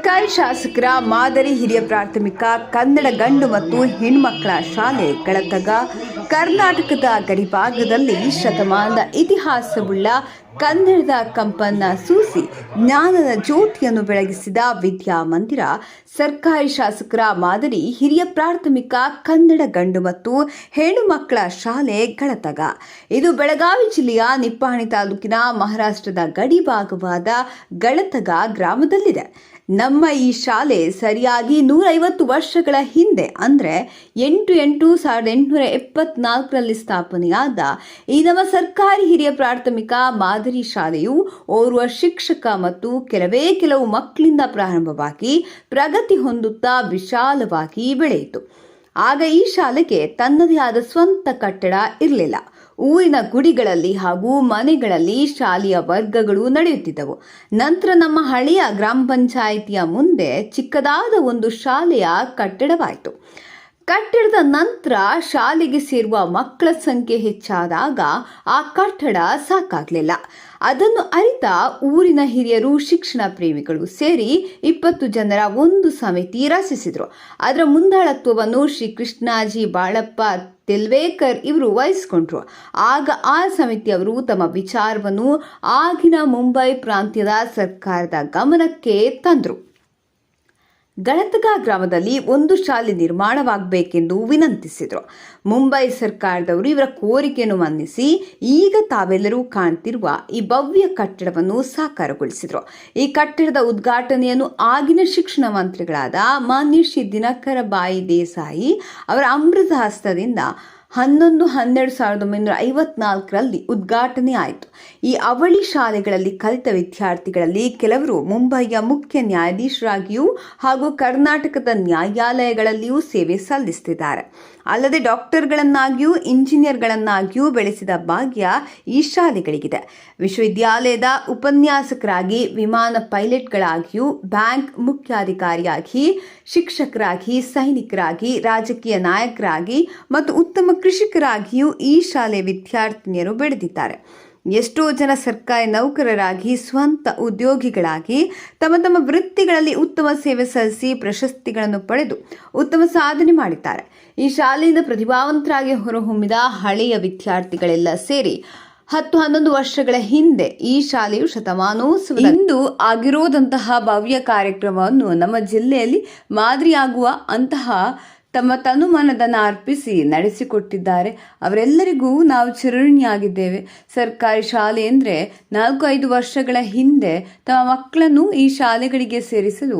ಸರ್ಕಾರಿ ಶಾಸಕರ ಮಾದರಿ ಹಿರಿಯ ಪ್ರಾಥಮಿಕ ಕನ್ನಡ ಗಂಡು ಮತ್ತು ಹೆಣ್ಮಕ್ಕಳ ಶಾಲೆ ಗಳತಗ ಕರ್ನಾಟಕದ ಗಡಿಭಾಗದಲ್ಲಿ ಶತಮಾನದ ಇತಿಹಾಸವುಳ್ಳ ಕನ್ನಡದ ಕಂಪನ್ನ ಸೂಸಿ ಜ್ಞಾನದ ಜ್ಯೋತಿಯನ್ನು ಬೆಳಗಿಸಿದ ವಿದ್ಯಾಮಂದಿರ ಸರ್ಕಾರಿ ಶಾಸಕರ ಮಾದರಿ ಹಿರಿಯ ಪ್ರಾಥಮಿಕ ಕನ್ನಡ ಗಂಡು ಮತ್ತು ಹೆಣ್ಣು ಮಕ್ಕಳ ಶಾಲೆ ಗಳತಗ. ಇದು ಬೆಳಗಾವಿ ಜಿಲ್ಲೆಯ ನಿಪ್ಪಾಣಿ ತಾಲೂಕಿನ ಮಹಾರಾಷ್ಟ್ರದ ಗಡಿಭಾಗವಾದ ಗಳತಗ ಗ್ರಾಮದಲ್ಲಿದೆ. ನಮ್ಮ ಈ ಶಾಲೆ ಸರಿಯಾಗಿ 150 ವರ್ಷಗಳ ಹಿಂದೆ ಅಂದರೆ 8/8/1874ರಲ್ಲಿ ಸ್ಥಾಪನೆಯಾದ ಈ ನಮ್ಮ ಸರ್ಕಾರಿ ಹಿರಿಯ ಪ್ರಾಥಮಿಕ ಮಾದರಿ ಶಾಲೆಯು ಓರ್ವ ಶಿಕ್ಷಕ ಮತ್ತು ಕೆಲವು ಮಕ್ಕಳಿಂದ ಪ್ರಾರಂಭವಾಗಿ ಪ್ರಗತಿ ಹೊಂದುತ್ತಾ ವಿಶಾಲವಾಗಿ ಬೆಳೆಯಿತು. ಆಗ ಈ ಶಾಲೆಗೆ ತನ್ನದೇ ಆದ ಸ್ವಂತ ಕಟ್ಟಡ ಇರಲಿಲ್ಲ. ಊರಿನ ಗುಡಿಗಳಲ್ಲಿ ಹಾಗೂ ಮನೆಗಳಲ್ಲಿ ಶಾಲೆಯ ವರ್ಗಗಳು ನಡೆಯುತ್ತಿದ್ದವು. ನಂತರ ನಮ್ಮ ಹಳೆಯ ಗ್ರಾಮ ಪಂಚಾಯಿತಿಯ ಮುಂದೆ ಚಿಕ್ಕದಾದ ಒಂದು ಶಾಲೆಯ ಕಟ್ಟಡವಾಯಿತು. ಕಟ್ಟಡದ ನಂತರ ಶಾಲೆಗೆ ಸೇರುವ ಮಕ್ಕಳ ಸಂಖ್ಯೆ ಹೆಚ್ಚಾದಾಗ ಆ ಕಟ್ಟಡ ಸಾಕಾಗಲಿಲ್ಲ. ಅದನ್ನು ಅರಿತ ಊರಿನ ಹಿರಿಯರು, ಶಿಕ್ಷಣ ಪ್ರೇಮಿಗಳು ಸೇರಿ 20 ಜನರ ಒಂದು ಸಮಿತಿ ರಚಿಸಿದರು. ಅದರ ಮುಂದಾಳತ್ವವನ್ನು ಶ್ರೀ ಕೃಷ್ಣಾಜಿ ಬಾಳಪ್ಪ ತೆಲ್ವೇಕರ್ ಇವರು ವಹಿಸಿಕೊಂಡ್ರು. ಆಗ ಆ ಸಮಿತಿಯವರು ತಮ್ಮ ವಿಚಾರವನ್ನು ಆಗಿನ ಮುಂಬೈ ಪ್ರಾಂತ್ಯದ ಸರ್ಕಾರದ ಗಮನಕ್ಕೆ ತಂದರು. ಗಳತಗ ಗ್ರಾಮದಲ್ಲಿ ಒಂದು ಶಾಲೆ ನಿರ್ಮಾಣವಾಗಬೇಕೆಂದು ವಿನಂತಿಸಿದರು. ಮುಂಬೈ ಸರ್ಕಾರದವರು ಇವರ ಕೋರಿಕೆಯನ್ನು ಮನ್ನಿಸಿ ಈಗ ತಾವೆಲ್ಲರೂ ಕಾಣ್ತಿರುವ ಈ ಭವ್ಯ ಕಟ್ಟಡವನ್ನು ಸಾಕಾರಗೊಳಿಸಿದರು. ಈ ಕಟ್ಟಡದ ಉದ್ಘಾಟನೆಯನ್ನು ಆಗಿನ ಶಿಕ್ಷಣ ಮಂತ್ರಿಗಳಾದ ಮಾನ್ಯ ಶ್ರೀ ದಿನಕರ ಬಾಯಿ ದೇಸಾಯಿ ಅವರ ಅಮೃತ ಹಸ್ತದಿಂದ 11/12/1954ರಲ್ಲಿ ಉದ್ಘಾಟನೆ ಆಯಿತು. ಈ ಅವಳಿ ಶಾಲೆಗಳಲ್ಲಿ ಕಲಿತ ವಿದ್ಯಾರ್ಥಿಗಳಲ್ಲಿ ಕೆಲವರು ಮುಂಬಯಿಯ ಮುಖ್ಯ ನ್ಯಾಯಾಧೀಶರಾಗಿಯೂ ಹಾಗೂ ಕರ್ನಾಟಕದ ನ್ಯಾಯಾಲಯಗಳಲ್ಲಿಯೂ ಸೇವೆ ಸಲ್ಲಿಸುತ್ತಿದ್ದಾರೆ. ಅಲ್ಲದೆ ಡಾಕ್ಟರ್ಗಳನ್ನಾಗಿಯೂ ಇಂಜಿನಿಯರ್ಗಳನ್ನಾಗಿಯೂ ಬೆಳೆಸಿದ ಭಾಗ್ಯ ಈ ಶಾಲೆಗಳಿಗಿದೆ. ವಿಶ್ವವಿದ್ಯಾಲಯದ ಉಪನ್ಯಾಸಕರಾಗಿ, ವಿಮಾನ ಪೈಲಟ್ಗಳಾಗಿಯೂ, ಬ್ಯಾಂಕ್ ಮುಖ್ಯಾಧಿಕಾರಿಯಾಗಿ, ಶಿಕ್ಷಕರಾಗಿ, ಸೈನಿಕರಾಗಿ, ರಾಜಕೀಯ ನಾಯಕರಾಗಿ ಮತ್ತು ಉತ್ತಮ ಕೃಷಿಕರಾಗಿಯೂ ಈ ಶಾಲೆ ವಿದ್ಯಾರ್ಥಿನಿಯರು ಬೆಳೆದಿದ್ದಾರೆ. ಎಷ್ಟೋ ಜನ ಸರ್ಕಾರಿ ನೌಕರರಾಗಿ, ಸ್ವಂತ ಉದ್ಯೋಗಿಗಳಾಗಿ ತಮ್ಮ ವೃತ್ತಿಗಳಲ್ಲಿ ಉತ್ತಮ ಸೇವೆ ಸಲ್ಲಿಸಿ ಪ್ರಶಸ್ತಿಗಳನ್ನು ಪಡೆದು ಉತ್ತಮ ಸಾಧನೆ ಮಾಡಿದ್ದಾರೆ. ಈ ಶಾಲೆಯಿಂದ ಪ್ರತಿಭಾವಂತರಾಗಿ ಹೊರಹೊಮ್ಮಿದ ಹಳೆಯ ವಿದ್ಯಾರ್ಥಿಗಳೆಲ್ಲ ಸೇರಿ 10-11 ವರ್ಷಗಳ ಹಿಂದೆ ಈ ಶಾಲೆಯು ಶತಮಾನೋತ್ಸವ ಇಂದು ಆಗಿರೋದಂತಹ ಭವ್ಯ ಕಾರ್ಯಕ್ರಮವನ್ನು ನಮ್ಮ ಜಿಲ್ಲೆಯಲ್ಲಿ ಮಾದರಿಯಾಗುವ ಅಂತಹ ತಮ್ಮ ತನುಮನದನ್ನು ಅರ್ಪಿಸಿ ನಡೆಸಿಕೊಟ್ಟಿದ್ದಾರೆ. ಅವರೆಲ್ಲರಿಗೂ ನಾವು ಚಿರಋಣಿಯಾಗಿದ್ದೇವೆ. ಸರ್ಕಾರಿ ಶಾಲೆ ಅಂದರೆ 4-5 ವರ್ಷಗಳ ಹಿಂದೆ ತಮ್ಮ ಮಕ್ಕಳನ್ನು ಈ ಶಾಲೆಗಳಿಗೆ ಸೇರಿಸಲು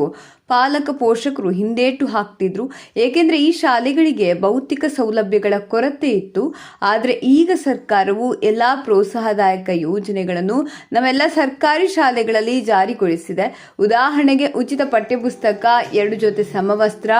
ಪಾಲಕ ಪೋಷಕರು ಹಿಂದೇಟು ಹಾಕ್ತಿದ್ರು. ಏಕೆಂದರೆ ಈ ಶಾಲೆಗಳಿಗೆ ಭೌತಿಕ ಸೌಲಭ್ಯಗಳ ಕೊರತೆ ಇತ್ತು. ಆದರೆ ಈಗ ಸರ್ಕಾರವು ಎಲ್ಲ ಪ್ರೋತ್ಸಾಹದಾಯಕ ಯೋಜನೆಗಳನ್ನು ನಮ್ಮೆಲ್ಲ ಸರ್ಕಾರಿ ಶಾಲೆಗಳಲ್ಲಿ ಜಾರಿಗೊಳಿಸಿದೆ. ಉದಾಹರಣೆಗೆ ಉಚಿತ ಪಠ್ಯಪುಸ್ತಕ, 2 ಜೊತೆ ಸಮವಸ್ತ್ರ,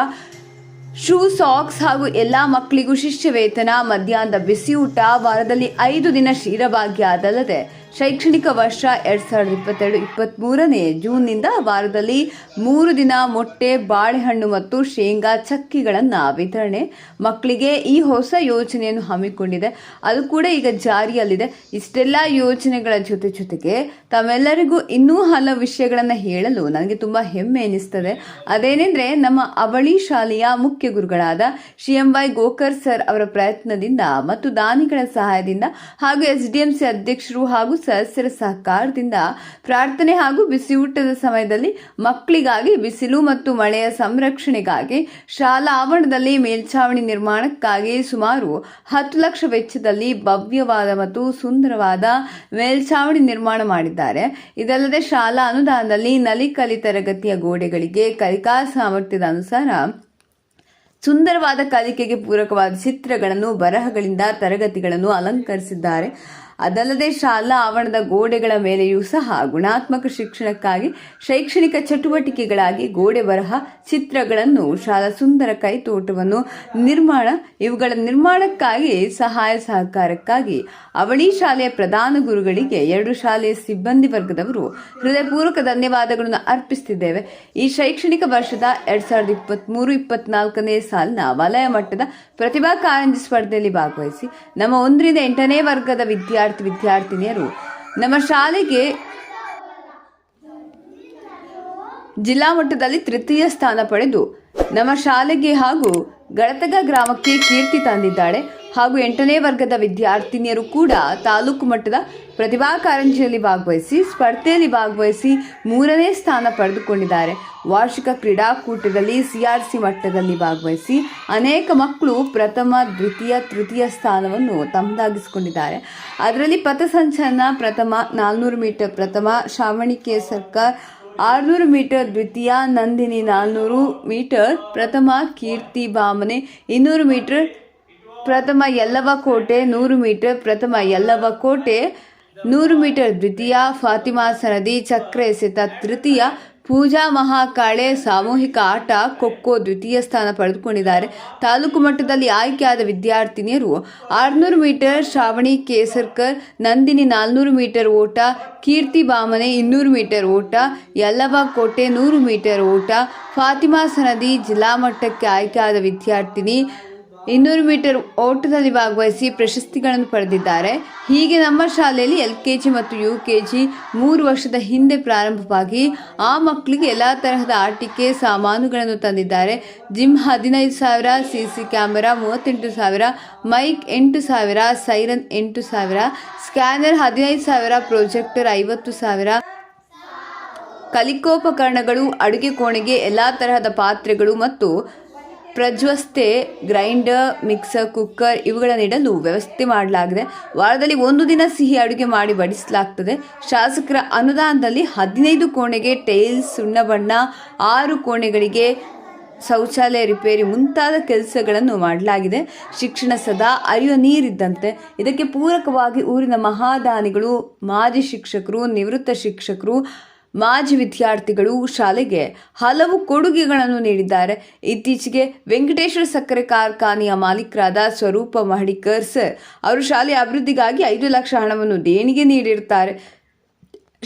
ಶೂ, ಸಾಕ್ಸ್ ಹಾಗೂ ಎಲ್ಲ ಮಕ್ಕಳಿಗೂ ಶಿಷ್ಯ ವೇತನ, ಮಧ್ಯಾಹ್ನದ ಬಿಸಿಯೂಟ, ವಾರದಲ್ಲಿ 5 ದಿನ ಕ್ಷೀರಭಾಗ್ಯ. ಅದಲ್ಲದೆ ಶೈಕ್ಷಣಿಕ ವರ್ಷ 2022-23ನೇ ಜೂನ್ನಿಂದ ವಾರದಲ್ಲಿ 3 ದಿನ ಮೊಟ್ಟೆ, ಬಾಳೆಹಣ್ಣು ಮತ್ತು ಶೇಂಗಾ ಚಕ್ಕಿಗಳನ್ನು ವಿತರಣೆ ಮಕ್ಕಳಿಗೆ ಈ ಹೊಸ ಯೋಜನೆಯನ್ನು ಹಮ್ಮಿಕೊಂಡಿದೆ. ಅದು ಕೂಡ ಈಗ ಜಾರಿಯಲ್ಲಿದೆ. ಇಷ್ಟೆಲ್ಲ ಯೋಜನೆಗಳ ಜೊತೆಗೆ ತಮ್ಮೆಲ್ಲರಿಗೂ ಇನ್ನೂ ಹಲವು ವಿಷಯಗಳನ್ನು ಹೇಳಲು ನನಗೆ ತುಂಬ ಹೆಮ್ಮೆ ಎನಿಸ್ತದೆ. ಅದೇನೆಂದರೆ, ನಮ್ಮ ಅವಳಿ ಶಾಲೆಯ ಮುಖ್ಯ ಗುರುಗಳಾದ ಶ್ರೀ ಎಂ.ವೈ. ಗೋಕರ್ ಸರ್ ಅವರ ಪ್ರಯತ್ನದಿಂದ ಮತ್ತು ದಾನಿಗಳ ಸಹಾಯದಿಂದ ಹಾಗೂ SDMC ಅಧ್ಯಕ್ಷರು ಹಾಗೂ ಸದಸ್ಯರ ಸಹಕಾರದಿಂದ ಪ್ರಾರ್ಥನೆ ಹಾಗೂ ಬಿಸಿಯೂಟದ ಸಮಯದಲ್ಲಿ ಮಕ್ಕಳಿಗಾಗಿ ಬಿಸಿಲು ಮತ್ತು ಮಳೆಯ ಸಂರಕ್ಷಣೆಗಾಗಿ ಶಾಲಾ ಆವರಣದಲ್ಲಿ ಮೇಲ್ಛಾವಣಿ ನಿರ್ಮಾಣಕ್ಕಾಗಿ ಸುಮಾರು 10 ಲಕ್ಷ ವೆಚ್ಚದಲ್ಲಿ ಭವ್ಯವಾದ ಮತ್ತು ಸುಂದರವಾದ ಮೇಲ್ಛಾವಣಿ ನಿರ್ಮಾಣ ಮಾಡಿದ್ದಾರೆ. ಇದಲ್ಲದೆ ಶಾಲಾ ಅನುದಾನದಲ್ಲಿ ನಲಿಕಲಿ ತರಗತಿಯ ಗೋಡೆಗಳಿಗೆ ಕಲಿಕಾ ಸಾಮರ್ಥ್ಯದ ಅನುಸಾರ ಸುಂದರವಾದ ಕಲಿಕೆಗೆ ಪೂರಕವಾದ ಚಿತ್ರಗಳನ್ನು, ಬರಹಗಳಿಂದ ತರಗತಿಗಳನ್ನು ಅಲಂಕರಿಸಿದ್ದಾರೆ. ಅದಲ್ಲದೆ ಶಾಲಾ ಆವರಣದ ಗೋಡೆಗಳ ಮೇಲೆಯೂ ಸಹ ಗುಣಾತ್ಮಕ ಶಿಕ್ಷಣಕ್ಕಾಗಿ ಶೈಕ್ಷಣಿಕ ಚಟುವಟಿಕೆಗಳಾಗಿ ಗೋಡೆ ಬರಹ, ಚಿತ್ರಗಳನ್ನು, ಶಾಲಾ ಸುಂದರ ಕೈತೋಟವನ್ನು ಇವುಗಳ ನಿರ್ಮಾಣಕ್ಕಾಗಿ ಸಹಾಯ ಸಹಕಾರಕ್ಕಾಗಿ ಅವಳಿ ಶಾಲೆಯ ಪ್ರಧಾನ ಗುರುಗಳಿಗೆ 2 ಶಾಲೆಯ ಸಿಬ್ಬಂದಿ ವರ್ಗದವರು ಹೃದಯಪೂರ್ವಕ ಧನ್ಯವಾದಗಳನ್ನು ಅರ್ಪಿಸುತ್ತಿದ್ದೇವೆ. ಈ ಶೈಕ್ಷಣಿಕ ವರ್ಷದ 2023-24ನೇ ಸಾಲಿನ ವಲಯ ಮಟ್ಟದ ಪ್ರತಿಭಾ ಕಾರಂಜಿ ಸ್ಪರ್ಧೆಯಲ್ಲಿ ಭಾಗವಹಿಸಿ ನಮ್ಮ 1ರಿಂದ 8ನೇ ವರ್ಗದ ವಿದ್ಯಾರ್ಥಿನಿಯರು ನಮ್ಮ ಶಾಲೆಗೆ ಜಿಲ್ಲಾ ಮಟ್ಟದಲ್ಲಿ ತೃತೀಯ ಸ್ಥಾನ ಪಡೆದು ನಮ್ಮ ಶಾಲೆಗೆ ಹಾಗೂ ಗಳತಗ ಗ್ರಾಮಕ್ಕೆ ಕೀರ್ತಿ ತಂದಿದ್ದಾಳೆ. ಹಾಗೂ 8ನೇ ವರ್ಗದ ವಿದ್ಯಾರ್ಥಿನಿಯರು ಕೂಡ ತಾಲೂಕು ಮಟ್ಟದ ಪ್ರತಿಭಾ ಕಾರಂಜಿಯಲ್ಲಿ ಭಾಗವಹಿಸಿ ಸ್ಪರ್ಧೆಯಲ್ಲಿ ಭಾಗವಹಿಸಿ 3ನೇ ಸ್ಥಾನ ಪಡೆದುಕೊಂಡಿದ್ದಾರೆ. ವಾರ್ಷಿಕ ಕ್ರೀಡಾಕೂಟದಲ್ಲಿ CRC ಮಟ್ಟದಲ್ಲಿ ಭಾಗವಹಿಸಿ ಅನೇಕ ಮಕ್ಕಳು ಪ್ರಥಮ, ದ್ವಿತೀಯ, ತೃತೀಯ ಸ್ಥಾನವನ್ನು ತಮ್ಮದಾಗಿಸಿಕೊಂಡಿದ್ದಾರೆ. ಅದರಲ್ಲಿ ಪಥಸಂಚಲನ ಪ್ರಥಮ, 400 ಮೀಟರ್ ಪ್ರಥಮ, ಶ್ರಾವಣಿ ಕೇಸರ್ಕರ್ 600 ಮೀಟರ್ ದ್ವಿತೀಯ, ನಂದಿನಿ 400 ಮೀಟರ್ ಪ್ರಥಮ, ಕೀರ್ತಿ ಬಾಮನೆ 200 ಮೀಟರ್ ಪ್ರಥಮ, ಯಲ್ಲವಕೋಟೆ 100 ಮೀಟರ್ ಪ್ರಥಮ, ಯಲ್ಲವಕೋಟೆ 100 ಮೀಟರ್ ದ್ವಿತೀಯ, ಫಾತಿಮಾ ಸನದಿ ಚಕ್ರ ಎಸೆತ ತೃತೀಯ, ಪೂಜಾ ಮಹಾಕಾಳೆ ಸಾಮೂಹಿಕ ಆಟ ಖೋಖೋ ದ್ವಿತೀಯ ಸ್ಥಾನ ಪಡೆದುಕೊಂಡಿದ್ದಾರೆ. ತಾಲೂಕು ಮಟ್ಟದಲ್ಲಿ ಆಯ್ಕೆಯಾದ ವಿದ್ಯಾರ್ಥಿನಿಯರು 600 ಮೀಟರ್ ಶ್ರಾವಣಿ ಕೇಸರ್ಕರ್, ನಂದಿನಿ 400 ಮೀಟರ್ ಓಟ, ಕೀರ್ತಿ ಬಾಮನೆ 200 ಮೀಟರ್ ಓಟ, ಯಲ್ಲವಕೋಟೆ 100 ಮೀಟರ್ ಓಟ, ಫಾತಿಮಾ ಸನದಿ ಜಿಲ್ಲಾ ಮಟ್ಟಕ್ಕೆ ಆಯ್ಕೆಯಾದ ವಿದ್ಯಾರ್ಥಿನಿ 200 ಮೀಟರ್ ಓಟದಲ್ಲಿ ಭಾಗವಹಿಸಿ ಪ್ರಶಸ್ತಿಗಳನ್ನು ಪಡೆದಿದ್ದಾರೆ. ಹೀಗೆ ನಮ್ಮ ಶಾಲೆಯಲ್ಲಿ LKG ಮತ್ತು UKG 3 ವರ್ಷದ ಹಿಂದೆ ಪ್ರಾರಂಭವಾಗಿ ಆ ಮಕ್ಕಳಿಗೆ ಎಲ್ಲ ತರಹದ ಆಟಿಕೆ ಸಾಮಾನುಗಳನ್ನು ತಂದಿದ್ದಾರೆ. Gym 15,000, CC camera 38,000, mic 8,000, siren 8,000, scanner 15,000, projector 50,000, ಕಲಿಕೋಪಕರಣಗಳು, ಅಡುಗೆ ಕೋಣೆಗೆ ಎಲ್ಲ ತರಹದ ಪಾತ್ರೆಗಳು ಮತ್ತು ಪ್ರಜ್ವಸ್ತೆ, ಗ್ರೈಂಡರ್, ಮಿಕ್ಸರ್, ಕುಕ್ಕರ್ ಇವುಗಳನ್ನು ಇಡಲು ವ್ಯವಸ್ಥೆ ಮಾಡಲಾಗಿದೆ. ವಾರದಲ್ಲಿ 1 ದಿನ ಸಿಹಿ ಅಡುಗೆ ಮಾಡಿ ಬಡಿಸಲಾಗ್ತದೆ. ಶಾಸಕರ ಅನುದಾನದಲ್ಲಿ 15 ಕೋಣೆಗೆ ಟೈಲ್ಸ್, ಸುಣ್ಣ ಬಣ್ಣ, 6 ಕೋಣೆಗಳಿಗೆ ಶೌಚಾಲಯ ರಿಪೇರಿ ಮುಂತಾದ ಕೆಲಸಗಳನ್ನು ಮಾಡಲಾಗಿದೆ. ಶಿಕ್ಷಣ ಸದಾ ಅರಿಯುವ ನೀರಿದ್ದಂತೆ. ಇದಕ್ಕೆ ಪೂರಕವಾಗಿ ಊರಿನ ಮಹಾದಾನಿಗಳು, ಮಾಜಿ ಶಿಕ್ಷಕರು, ನಿವೃತ್ತ ಶಿಕ್ಷಕರು, ಮಾಜಿ ವಿದ್ಯಾರ್ಥಿಗಳು ಶಾಲೆಗೆ ಹಲವು ಕೊಡುಗೆಗಳನ್ನು ನೀಡಿದ್ದಾರೆ. ಇತ್ತೀಚೆಗೆ ವೆಂಕಟೇಶ್ವರ ಸಕ್ಕರೆ ಕಾರ್ಖಾನೆಯ ಮಾಲೀಕರಾದ ಸ್ವರೂಪ ಮಹಡಿಕರ್ ಸರ್ ಅವರು ಶಾಲೆಯ ಅಭಿವೃದ್ಧಿಗಾಗಿ 5 ಲಕ್ಷ ಹಣವನ್ನು ದೇಣಿಗೆ ನೀಡಿರುತ್ತಾರೆ.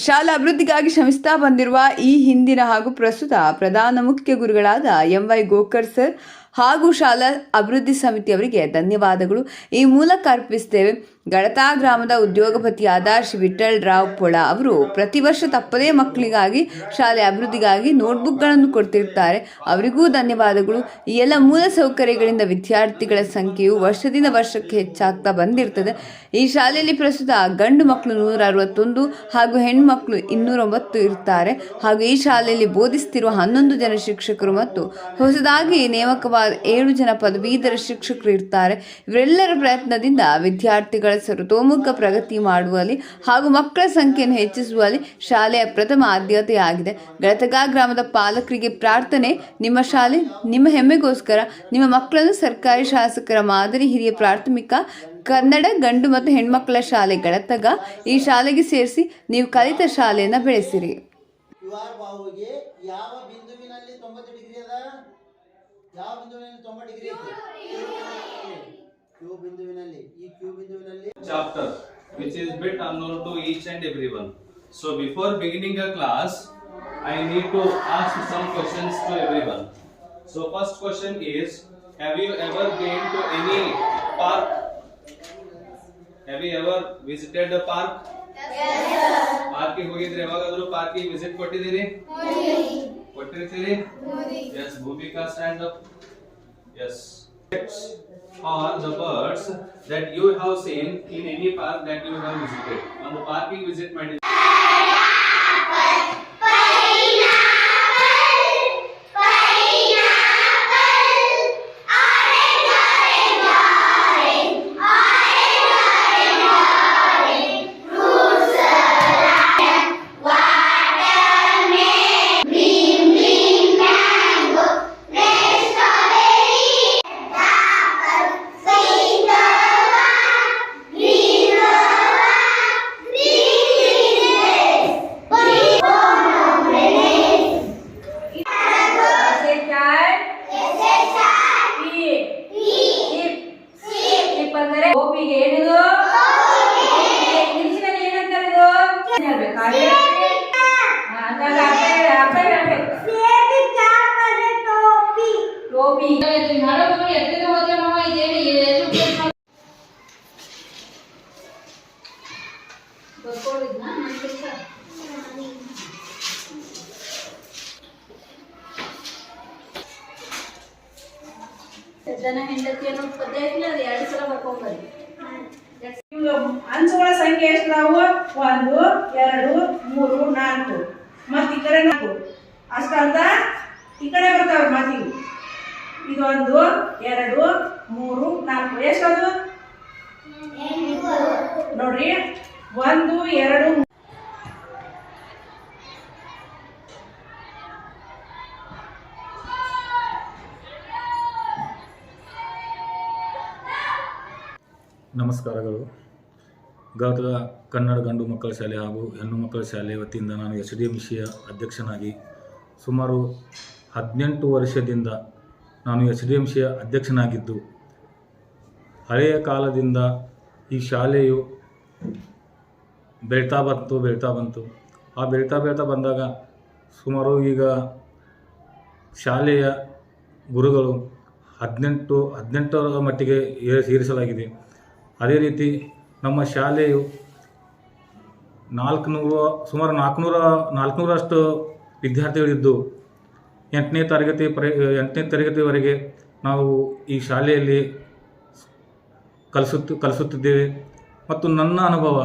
ಶಾಲಾ ಅಭಿವೃದ್ಧಿಗಾಗಿ ಶ್ರಮಿಸ್ತಾ ಬಂದಿರುವ ಈ ಹಿಂದಿನ ಹಾಗೂ ಪ್ರಸ್ತುತ ಪ್ರಧಾನ ಮುಖ್ಯ ಗುರುಗಳಾದ MY ಗೋಕರ್ ಸರ್ ಹಾಗೂ ಶಾಲಾ ಅಭಿವೃದ್ಧಿ ಸಮಿತಿಯವರಿಗೆ ಧನ್ಯವಾದಗಳು ಈ ಮೂಲಕ ಅರ್ಪಿಸುತ್ತೇವೆ. ಗಳತಾ ಗ್ರಾಮದ ಉದ್ಯೋಗಪತಿಯಾದ ಶ್ರೀ ವಿಠಲ್ ರಾವ್ ಪೊಳ ಅವರು ಪ್ರತಿ ವರ್ಷ ತಪ್ಪದೇ ಮಕ್ಕಳಿಗಾಗಿ ಶಾಲೆ ಅಭಿವೃದ್ಧಿಗಾಗಿ ನೋಟ್ಬುಕ್ಗಳನ್ನು ಕೊಡ್ತಿರ್ತಾರೆ. ಅವರಿಗೂ ಧನ್ಯವಾದಗಳು. ಈ ಎಲ್ಲ ಮೂಲ ಸೌಕರ್ಯಗಳಿಂದ ವಿದ್ಯಾರ್ಥಿಗಳ ಸಂಖ್ಯೆಯು ವರ್ಷದಿಂದ ವರ್ಷಕ್ಕೆ ಹೆಚ್ಚಾಗ್ತಾ ಬಂದಿರ್ತದೆ. ಈ ಶಾಲೆಯಲ್ಲಿ ಪ್ರಸ್ತುತ ಗಂಡು ಮಕ್ಕಳು 161 ಹಾಗೂ ಹೆಣ್ಣು ಮಕ್ಕಳು 209 ಇರ್ತಾರೆ. ಹಾಗೂ ಈ ಶಾಲೆಯಲ್ಲಿ ಬೋಧಿಸುತ್ತಿರುವ 11 ಜನ ಶಿಕ್ಷಕರು ಮತ್ತು ಹೊಸದಾಗಿ ನೇಮಕವಾದ 7 ಜನ ಪದವೀಧರ ಶಿಕ್ಷಕರು ಇರ್ತಾರೆ. ಇವರೆಲ್ಲರ ಪ್ರಯತ್ನದಿಂದ ವಿದ್ಯಾರ್ಥಿಗಳ ಸರ್ವತೋಮುಖ ಪ್ರಗತಿ ಮಾಡುವಲ್ಲಿ ಹಾಗೂ ಮಕ್ಕಳ ಸಂಖ್ಯೆಯನ್ನು ಹೆಚ್ಚಿಸುವಲ್ಲಿ ಶಾಲೆಯ ಪ್ರಥಮ ಆದ್ಯತೆಯಾಗಿದೆ. ಗಳತಗ ಗ್ರಾಮದ ಪಾಲಕರಿಗೆ ಪ್ರಾರ್ಥನೆ, ನಿಮ್ಮ ಶಾಲೆ ನಿಮ್ಮ ಹೆಮ್ಮೆಗೋಸ್ಕರ ನಿಮ್ಮ ಮಕ್ಕಳನ್ನು ಸರ್ಕಾರಿ ಶಾಸಕರ ಮಾದರಿ ಹಿರಿಯ ಪ್ರಾಥಮಿಕ ಕನ್ನಡ ಗಂಡು ಮತ್ತು ಹೆಣ್ಮಕ್ಕಳ ಶಾಲೆ ಗಳತಗ ಈ ಶಾಲೆಗೆ ಸೇರಿಸಿ ನೀವು ಕಲಿತ ಶಾಲೆಯನ್ನು ಬೆಳೆಸಿರಿ. ಯಾವ ಬಿಂದುವಿನಲ್ಲಿ 90 ಡಿಗ್ರಿ ಅದ? ಯಾವ ಬಿಂದುವಿನಲ್ಲಿ 90 ಡಿಗ್ರಿ ಐತಿ? Q ಬಿಂದುವಿನಲ್ಲಿ. ಈ Q ಬಿಂದುವಿನಲ್ಲಿ chapter which is bit unknown to each and everyone. So before beginning a class, I need to ask some questions to everyone. So first question is, have you ever been to any park? Have you ever visited a park? Yes sir. Park ಗೆ ಹೋಗಿದ್ರೆ ಯಾವಾಗಾದರೂ park ಗೆ visit ಕೊಟ್ಟಿದ್ದೀರಿ? ಕೊಟ್ಟಿರ್ತೀರಿ? Yes. Bhumika, stand up. Yes. Are the birds that you have seen in any park that you have visited? On the park you visit ಮಾಡಿದ್ದೀರಿ? ಜನ ಹೆಂಡತಿ ಅನ್ನೋ ಪದ್ಯ ಐತಿಲ್ಲ ಅದು 2 ಸಲ ಬರ್ಕೊಂಡ್ಬರ್ರಿ. ಅಂಚುಗಳ ಸಂಖ್ಯೆ ಎಷ್ಟು ನಾವು 1 2 3 4 ಮತ್ತೆ ಈ ಕಡೆ 4 ಅಷ್ಟಂತ ಈ ಕಡೆ ಬರ್ತಾವ ಮಾತಿಗೆ ಇದು 1 2 3 4 ಎಷ್ಟದು ನೋಡ್ರಿ 1 2 ನಮಸ್ಕಾರಗಳು. ಗದಗ ಕನ್ನಡ ಗಂಡು ಮಕ್ಕಳ ಶಾಲೆ ಹಾಗೂ ಹೆಣ್ಣು ಮಕ್ಕಳ ಶಾಲೆ ವತಿಯಿಂದ ನಾನು SDMCಯ ಅಧ್ಯಕ್ಷನಾಗಿ ಸುಮಾರು 18 ವರ್ಷದಿಂದ ನಾನು SDMCಯ ಅಧ್ಯಕ್ಷನಾಗಿದ್ದು, ಹಳೆಯ ಕಾಲದಿಂದ ಈ ಶಾಲೆಯು ಬೆಳೀತಾ ಬಂತು. ಆ ಬೆಳೀತಾ ಬಂದಾಗ ಸುಮಾರು ಈಗ ಶಾಲೆಯ ಗುರುಗಳು 18ರ ಮಟ್ಟಿಗೆ ಏರಿಸಲಾಗಿದೆ. ಅದೇ ರೀತಿ ನಮ್ಮ ಶಾಲೆಯು ಸುಮಾರು 400ರಷ್ಟು ವಿದ್ಯಾರ್ಥಿಗಳಿದ್ದು 8ನೇ ತರಗತಿವರೆಗೆ ನಾವು ಈ ಶಾಲೆಯಲ್ಲಿ ಕಲಿಸುತ್ತಿದ್ದೇವೆ. ಮತ್ತು ನನ್ನ ಅನುಭವ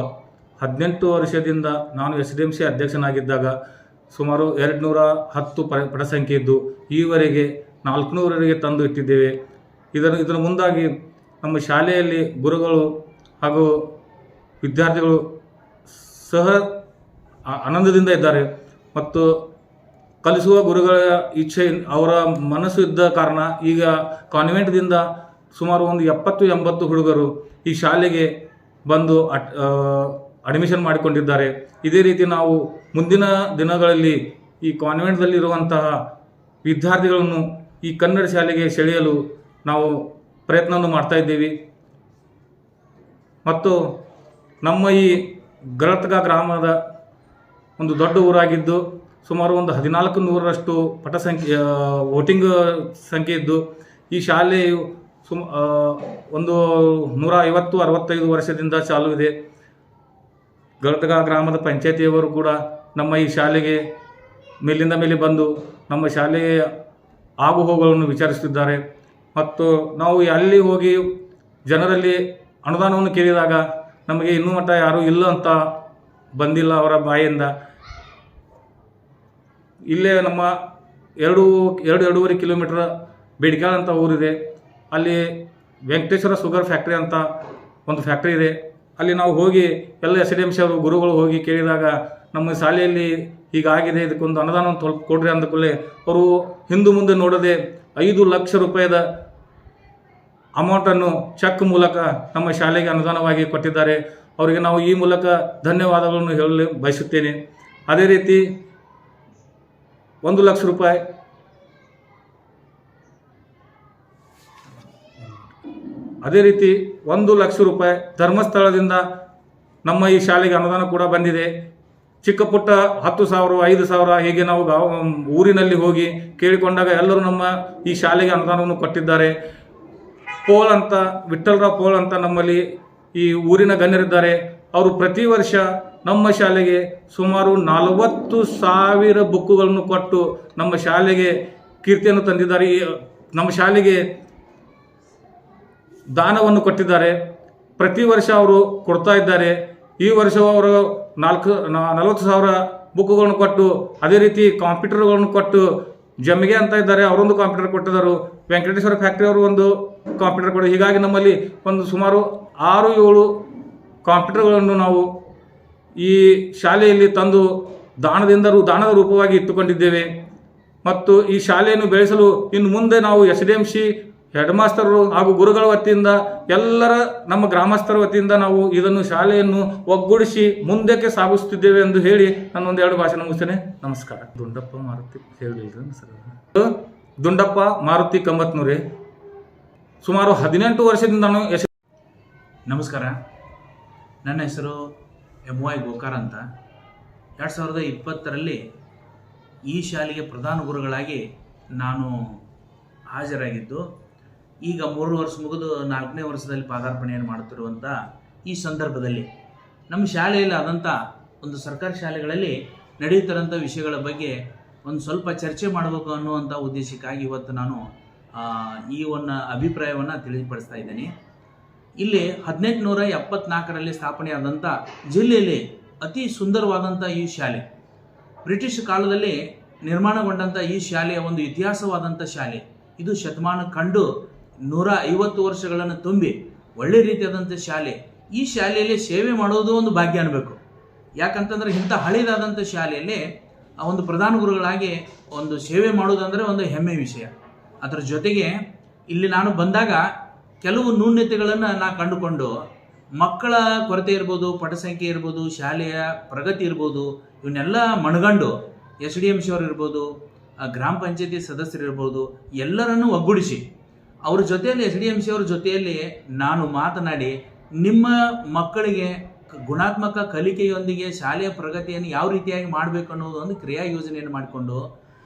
18 ವರ್ಷದಿಂದ ನಾನು SDMC ಅಧ್ಯಕ್ಷನಾಗಿದ್ದಾಗ ಸುಮಾರು 210 ಪಟಸಂಖ್ಯೆ ಇದ್ದು ಈವರೆಗೆ 400ವರೆಗೆ ತಂದು ಇಟ್ಟಿದ್ದೇವೆ. ಇದರ ಮುಂದಾಗಿ ನಮ್ಮ ಶಾಲೆಯಲ್ಲಿ ಗುರುಗಳು ಹಾಗೂ ವಿದ್ಯಾರ್ಥಿಗಳು ಸಹ ಆನಂದದಿಂದ ಇದ್ದಾರೆ. ಮತ್ತು ಕಲಿಸುವ ಗುರುಗಳ ಇಚ್ಛೆ ಅವರ ಮನಸ್ಸು ಇದ್ದ ಕಾರಣ ಈಗ ಕಾನ್ವೆಂಟ್ದಿಂದ ಸುಮಾರು ಒಂದು 70-80 ಹುಡುಗರು ಈ ಶಾಲೆಗೆ ಬಂದು ಅಡ್ಮಿಷನ್ ಮಾಡಿಕೊಂಡಿದ್ದಾರೆ. ಇದೇ ರೀತಿ ನಾವು ಮುಂದಿನ ದಿನಗಳಲ್ಲಿ ಈ ಕಾನ್ವೆಂಟ್ದಲ್ಲಿರುವಂತಹ ವಿದ್ಯಾರ್ಥಿಗಳನ್ನು ಈ ಕನ್ನಡ ಶಾಲೆಗೆ ಸೆಳೆಯಲು ನಾವು ಪ್ರಯತ್ನವನ್ನು ಮಾಡ್ತಾ ಇದ್ದೀವಿ. ಮತ್ತು ನಮ್ಮ ಈ ಗದಗ ಗ್ರಾಮದ ಒಂದು ದೊಡ್ಡ ಊರಾಗಿದ್ದು ಸುಮಾರು ಒಂದು 1400ರಷ್ಟು ವೋಟಿಂಗ್ ಸಂಖ್ಯೆ ಇದ್ದು ಈ ಶಾಲೆಯು ಒಂದು 150-65 ವರ್ಷದಿಂದ ಚಾಲೂ ಇದೆ. ಗದಗ ಗ್ರಾಮದ ಪಂಚಾಯತಿಯವರು ಕೂಡ ನಮ್ಮ ಈ ಶಾಲೆಗೆ ಮೇಲಿಂದ ಮೇಲೆ ಬಂದು ನಮ್ಮ ಶಾಲೆಯ ಆಗುಹೋಗುಗಳನ್ನು ವಿಚಾರಿಸುತ್ತಿದ್ದಾರೆ. ಮತ್ತು ನಾವು ಅಲ್ಲಿ ಹೋಗಿ ಜನರಲ್ಲಿ ಅನುದಾನವನ್ನು ಕೇಳಿದಾಗ ನಮಗೆ ಇನ್ನೂ ಮಟ್ಟ ಯಾರೂ ಇಲ್ಲ ಅಂತ ಬಂದಿಲ್ಲ ಅವರ ಬಾಯಿಯಿಂದ. ಇಲ್ಲೇ ನಮ್ಮ 2-2.5 ಕಿಲೋಮೀಟರ್ ಬೇಡಿಕಾಳ ಅಂತ ಊರಿದೆ. ಅಲ್ಲಿ ವೆಂಕಟೇಶ್ವರ ಶುಗರ್ ಫ್ಯಾಕ್ಟ್ರಿ ಅಂತ ಒಂದು ಫ್ಯಾಕ್ಟ್ರಿ ಇದೆ. ಅಲ್ಲಿ ನಾವು ಹೋಗಿ ಎಲ್ಲ SDMC ಅವರು ಗುರುಗಳು ಹೋಗಿ ಕೇಳಿದಾಗ ನಮ್ಮ ಶಾಲೆಯಲ್ಲಿ ಹೀಗಾಗಿದೆ, ಇದಕ್ಕೊಂದು ಅನುದಾನವನ್ನು ಕೊಡ್ರಿ ಅಂದ ಕೂಡಲೇ ಅವರು ಹಿಂದೆ ಮುಂದೆ ನೋಡದೆ 5 ಲಕ್ಷ ರೂಪಾಯಿದ ಅಮೌಂಟನ್ನು ಚೆಕ್ ಮೂಲಕ ನಮ್ಮ ಶಾಲೆಗೆ ಅನುದಾನವಾಗಿ ಕೊಟ್ಟಿದ್ದಾರೆ. ಅವರಿಗೆ ನಾವು ಈ ಮೂಲಕ ಧನ್ಯವಾದಗಳನ್ನು ಹೇಳಲು ಬಯಸುತ್ತೇನೆ. ಅದೇ ರೀತಿ 1 ಲಕ್ಷ ರೂಪಾಯಿ ಧರ್ಮಸ್ಥಳದಿಂದ ನಮ್ಮ ಈ ಶಾಲೆಗೆ ಅನುದಾನ ಕೂಡ ಬಂದಿದೆ. ಚಿಕ್ಕ ಪುಟ್ಟ 10,000 5,000 ಹೀಗೆ ನಾವು ಊರಿನಲ್ಲಿ ಹೋಗಿ ಕೇಳಿಕೊಂಡಾಗ ಎಲ್ಲರೂ ನಮ್ಮ ಈ ಶಾಲೆಗೆ ಅನುದಾನವನ್ನು ಕೊಟ್ಟಿದ್ದಾರೆ. ಪೋಲ್ ಅಂತ ವಿಠ್ಠಲರಾವ್ ಪೋಲ್ ಅಂತ ನಮ್ಮಲ್ಲಿ ಈ ಊರಿನ ಗಣ್ಯರಿದ್ದಾರೆ. ಅವರು ಪ್ರತಿ ವರ್ಷ ನಮ್ಮ ಶಾಲೆಗೆ ಸುಮಾರು 40,000 ಬುಕ್ಕುಗಳನ್ನು ಕೊಟ್ಟು ನಮ್ಮ ಶಾಲೆಗೆ ಕೀರ್ತಿಯನ್ನು ತಂದಿದ್ದಾರೆ. ನಮ್ಮ ಶಾಲೆಗೆ ದಾನವನ್ನು ಕೊಟ್ಟಿದ್ದಾರೆ. ಪ್ರತಿ ವರ್ಷ ಅವರು ಕೊಡ್ತಾ ಇದ್ದಾರೆ. ಈ ವರ್ಷವೂ ಅವರು 40,000 ಬುಕ್ಕುಗಳನ್ನು ಕೊಟ್ಟು ಅದೇ ರೀತಿ ಕಂಪ್ಯೂಟರ್ಗಳನ್ನು ಕೊಟ್ಟು ಜಮ್ಮಿಗೆ ಅಂತ ಇದ್ದಾರೆ, ಅವರೊಂದು ಕಂಪ್ಯೂಟರ್ ಕೊಟ್ಟಿದ್ದಾರೆ. ವೆಂಕಟೇಶ್ವರ ಫ್ಯಾಕ್ಟ್ರಿ ಅವರು ಒಂದು ಕಂಪ್ಯೂಟರ್ ಕೊಡಿ. ಹೀಗಾಗಿ ನಮ್ಮಲ್ಲಿ ಒಂದು ಸುಮಾರು 6-7 ಕಂಪ್ಯೂಟರ್ಗಳನ್ನು ನಾವು ಈ ಶಾಲೆಯಲ್ಲಿ ತಂದು ದಾನದ ರೂಪವಾಗಿ ಇಟ್ಟುಕೊಂಡಿದ್ದೇವೆ. ಮತ್ತು ಈ ಶಾಲೆಯನ್ನು ಬೆಳೆಸಲು ಇನ್ನು ಮುಂದೆ ನಾವು SDMC ಹೆಡ್ ಮಾಸ್ತರು ಹಾಗೂ ಗುರುಗಳ ವತಿಯಿಂದ ಎಲ್ಲರ ನಮ್ಮ ಗ್ರಾಮಸ್ಥರ ವತಿಯಿಂದ ನಾವು ಇದನ್ನು ಶಾಲೆಯನ್ನು ಒಗ್ಗೂಡಿಸಿ ಮುಂದಕ್ಕೆ ಸಾಗಿಸುತ್ತಿದ್ದೇವೆ ಎಂದು ಹೇಳಿ ನಾನು 1-2 ಭಾಷಣ ಮುಗಿಸ್ತೇನೆ. ನಮಸ್ಕಾರ. ದುಂಡಪ್ಪ ಮಾರುತಿ ಕಂಬತ್ನೂರೇ. ಸುಮಾರು 18 ವರ್ಷದಿಂದ ನಾನು ನಮಸ್ಕಾರ. ನನ್ನ ಹೆಸರು MY ಗೋಕಾರ ಅಂತ. 2020ರಲ್ಲಿ ಈ ಶಾಲೆಗೆ ಪ್ರಧಾನ ಗುರುಗಳಾಗಿ ನಾನು ಹಾಜರಾಗಿದ್ದು, ಈಗ 3 ವರ್ಷ ಮುಗಿದು 4ನೇ ವರ್ಷದಲ್ಲಿ ಪಾದಾರ್ಪಣೆಯನ್ನು ಮಾಡುತ್ತಿರುವಂಥ ಈ ಸಂದರ್ಭದಲ್ಲಿ ನಮ್ಮ ಶಾಲೆಯಲ್ಲಿ ಆದಂಥ ಒಂದು ಸರ್ಕಾರಿ ಶಾಲೆಗಳಲ್ಲಿ ನಡೆಯುತ್ತಿರೋಂಥ ವಿಷಯಗಳ ಬಗ್ಗೆ ಒಂದು ಸ್ವಲ್ಪ ಚರ್ಚೆ ಮಾಡಬೇಕು ಅನ್ನುವಂಥ ಉದ್ದೇಶಕ್ಕಾಗಿ ಇವತ್ತು ನಾನು ಈ ಒಂದು ಅಭಿಪ್ರಾಯವನ್ನು ತಿಳಿಪಡಿಸ್ತಾ ಇದ್ದೇನೆ. ಇಲ್ಲಿ 1874ರಲ್ಲಿ ಸ್ಥಾಪನೆಯಾದಂಥ ಜಿಲ್ಲೆಯಲ್ಲಿ ಅತಿ ಸುಂದರವಾದಂಥ ಈ ಶಾಲೆ, ಬ್ರಿಟಿಷ್ ಕಾಲದಲ್ಲಿ ನಿರ್ಮಾಣಗೊಂಡಂಥ ಈ ಶಾಲೆಯ ಒಂದು ಇತಿಹಾಸವಾದಂಥ ಶಾಲೆ. ಇದು ಶತಮಾನ ಕಂಡು 150 ವರ್ಷಗಳನ್ನು ತುಂಬಿ ಒಳ್ಳೆ ರೀತಿಯಾದಂಥ ಶಾಲೆ. ಈ ಶಾಲೆಯಲ್ಲಿ ಸೇವೆ ಮಾಡೋದು ಒಂದು ಭಾಗ್ಯ ಅನ್ನಬೇಕು. ಯಾಕಂತಂದ್ರೆ ಇಂಥ ಹಳೆಯದಾದಂಥ ಶಾಲೆಯಲ್ಲಿ ಒಂದು ಪ್ರಧಾನ ಗುರುಗಳಾಗಿ ಒಂದು ಸೇವೆ ಮಾಡೋದಂದರೆ ಒಂದು ಹೆಮ್ಮೆ ವಿಷಯ. ಅದರ ಜೊತೆಗೆ ಇಲ್ಲಿ ನಾನು ಬಂದಾಗ ಕೆಲವು ನ್ಯೂನ್ಯತೆಗಳನ್ನು ನಾನು ಕಂಡುಕೊಂಡು, ಮಕ್ಕಳ ಕೊರತೆ ಇರ್ಬೋದು, ಪಠಸಂಖ್ಯೆ ಇರ್ಬೋದು, ಶಾಲೆಯ ಪ್ರಗತಿ ಇರ್ಬೋದು, ಇವನ್ನೆಲ್ಲ ಮನಗಂಡು SDMC ಅವರು ಇರ್ಬೋದು, ಗ್ರಾಮ ಪಂಚಾಯತಿ ಸದಸ್ಯರು ಇರ್ಬೋದು, ಎಲ್ಲರನ್ನೂ ಒಗ್ಗೂಡಿಸಿ ಅವ್ರ ಜೊತೆಯಲ್ಲಿ SDMC ಅವ್ರ ಜೊತೆಯಲ್ಲಿ ನಾನು ಮಾತನಾಡಿ ನಿಮ್ಮ ಮಕ್ಕಳಿಗೆ ಗುಣಾತ್ಮಕ ಕಲಿಕೆಯೊಂದಿಗೆ ಶಾಲೆಯ ಪ್ರಗತಿಯನ್ನು ಯಾವ ರೀತಿಯಾಗಿ ಮಾಡಬೇಕು ಅನ್ನೋದು ಒಂದು ಕ್ರಿಯಾ ಯೋಜನೆಯನ್ನು ಮಾಡಿಕೊಂಡು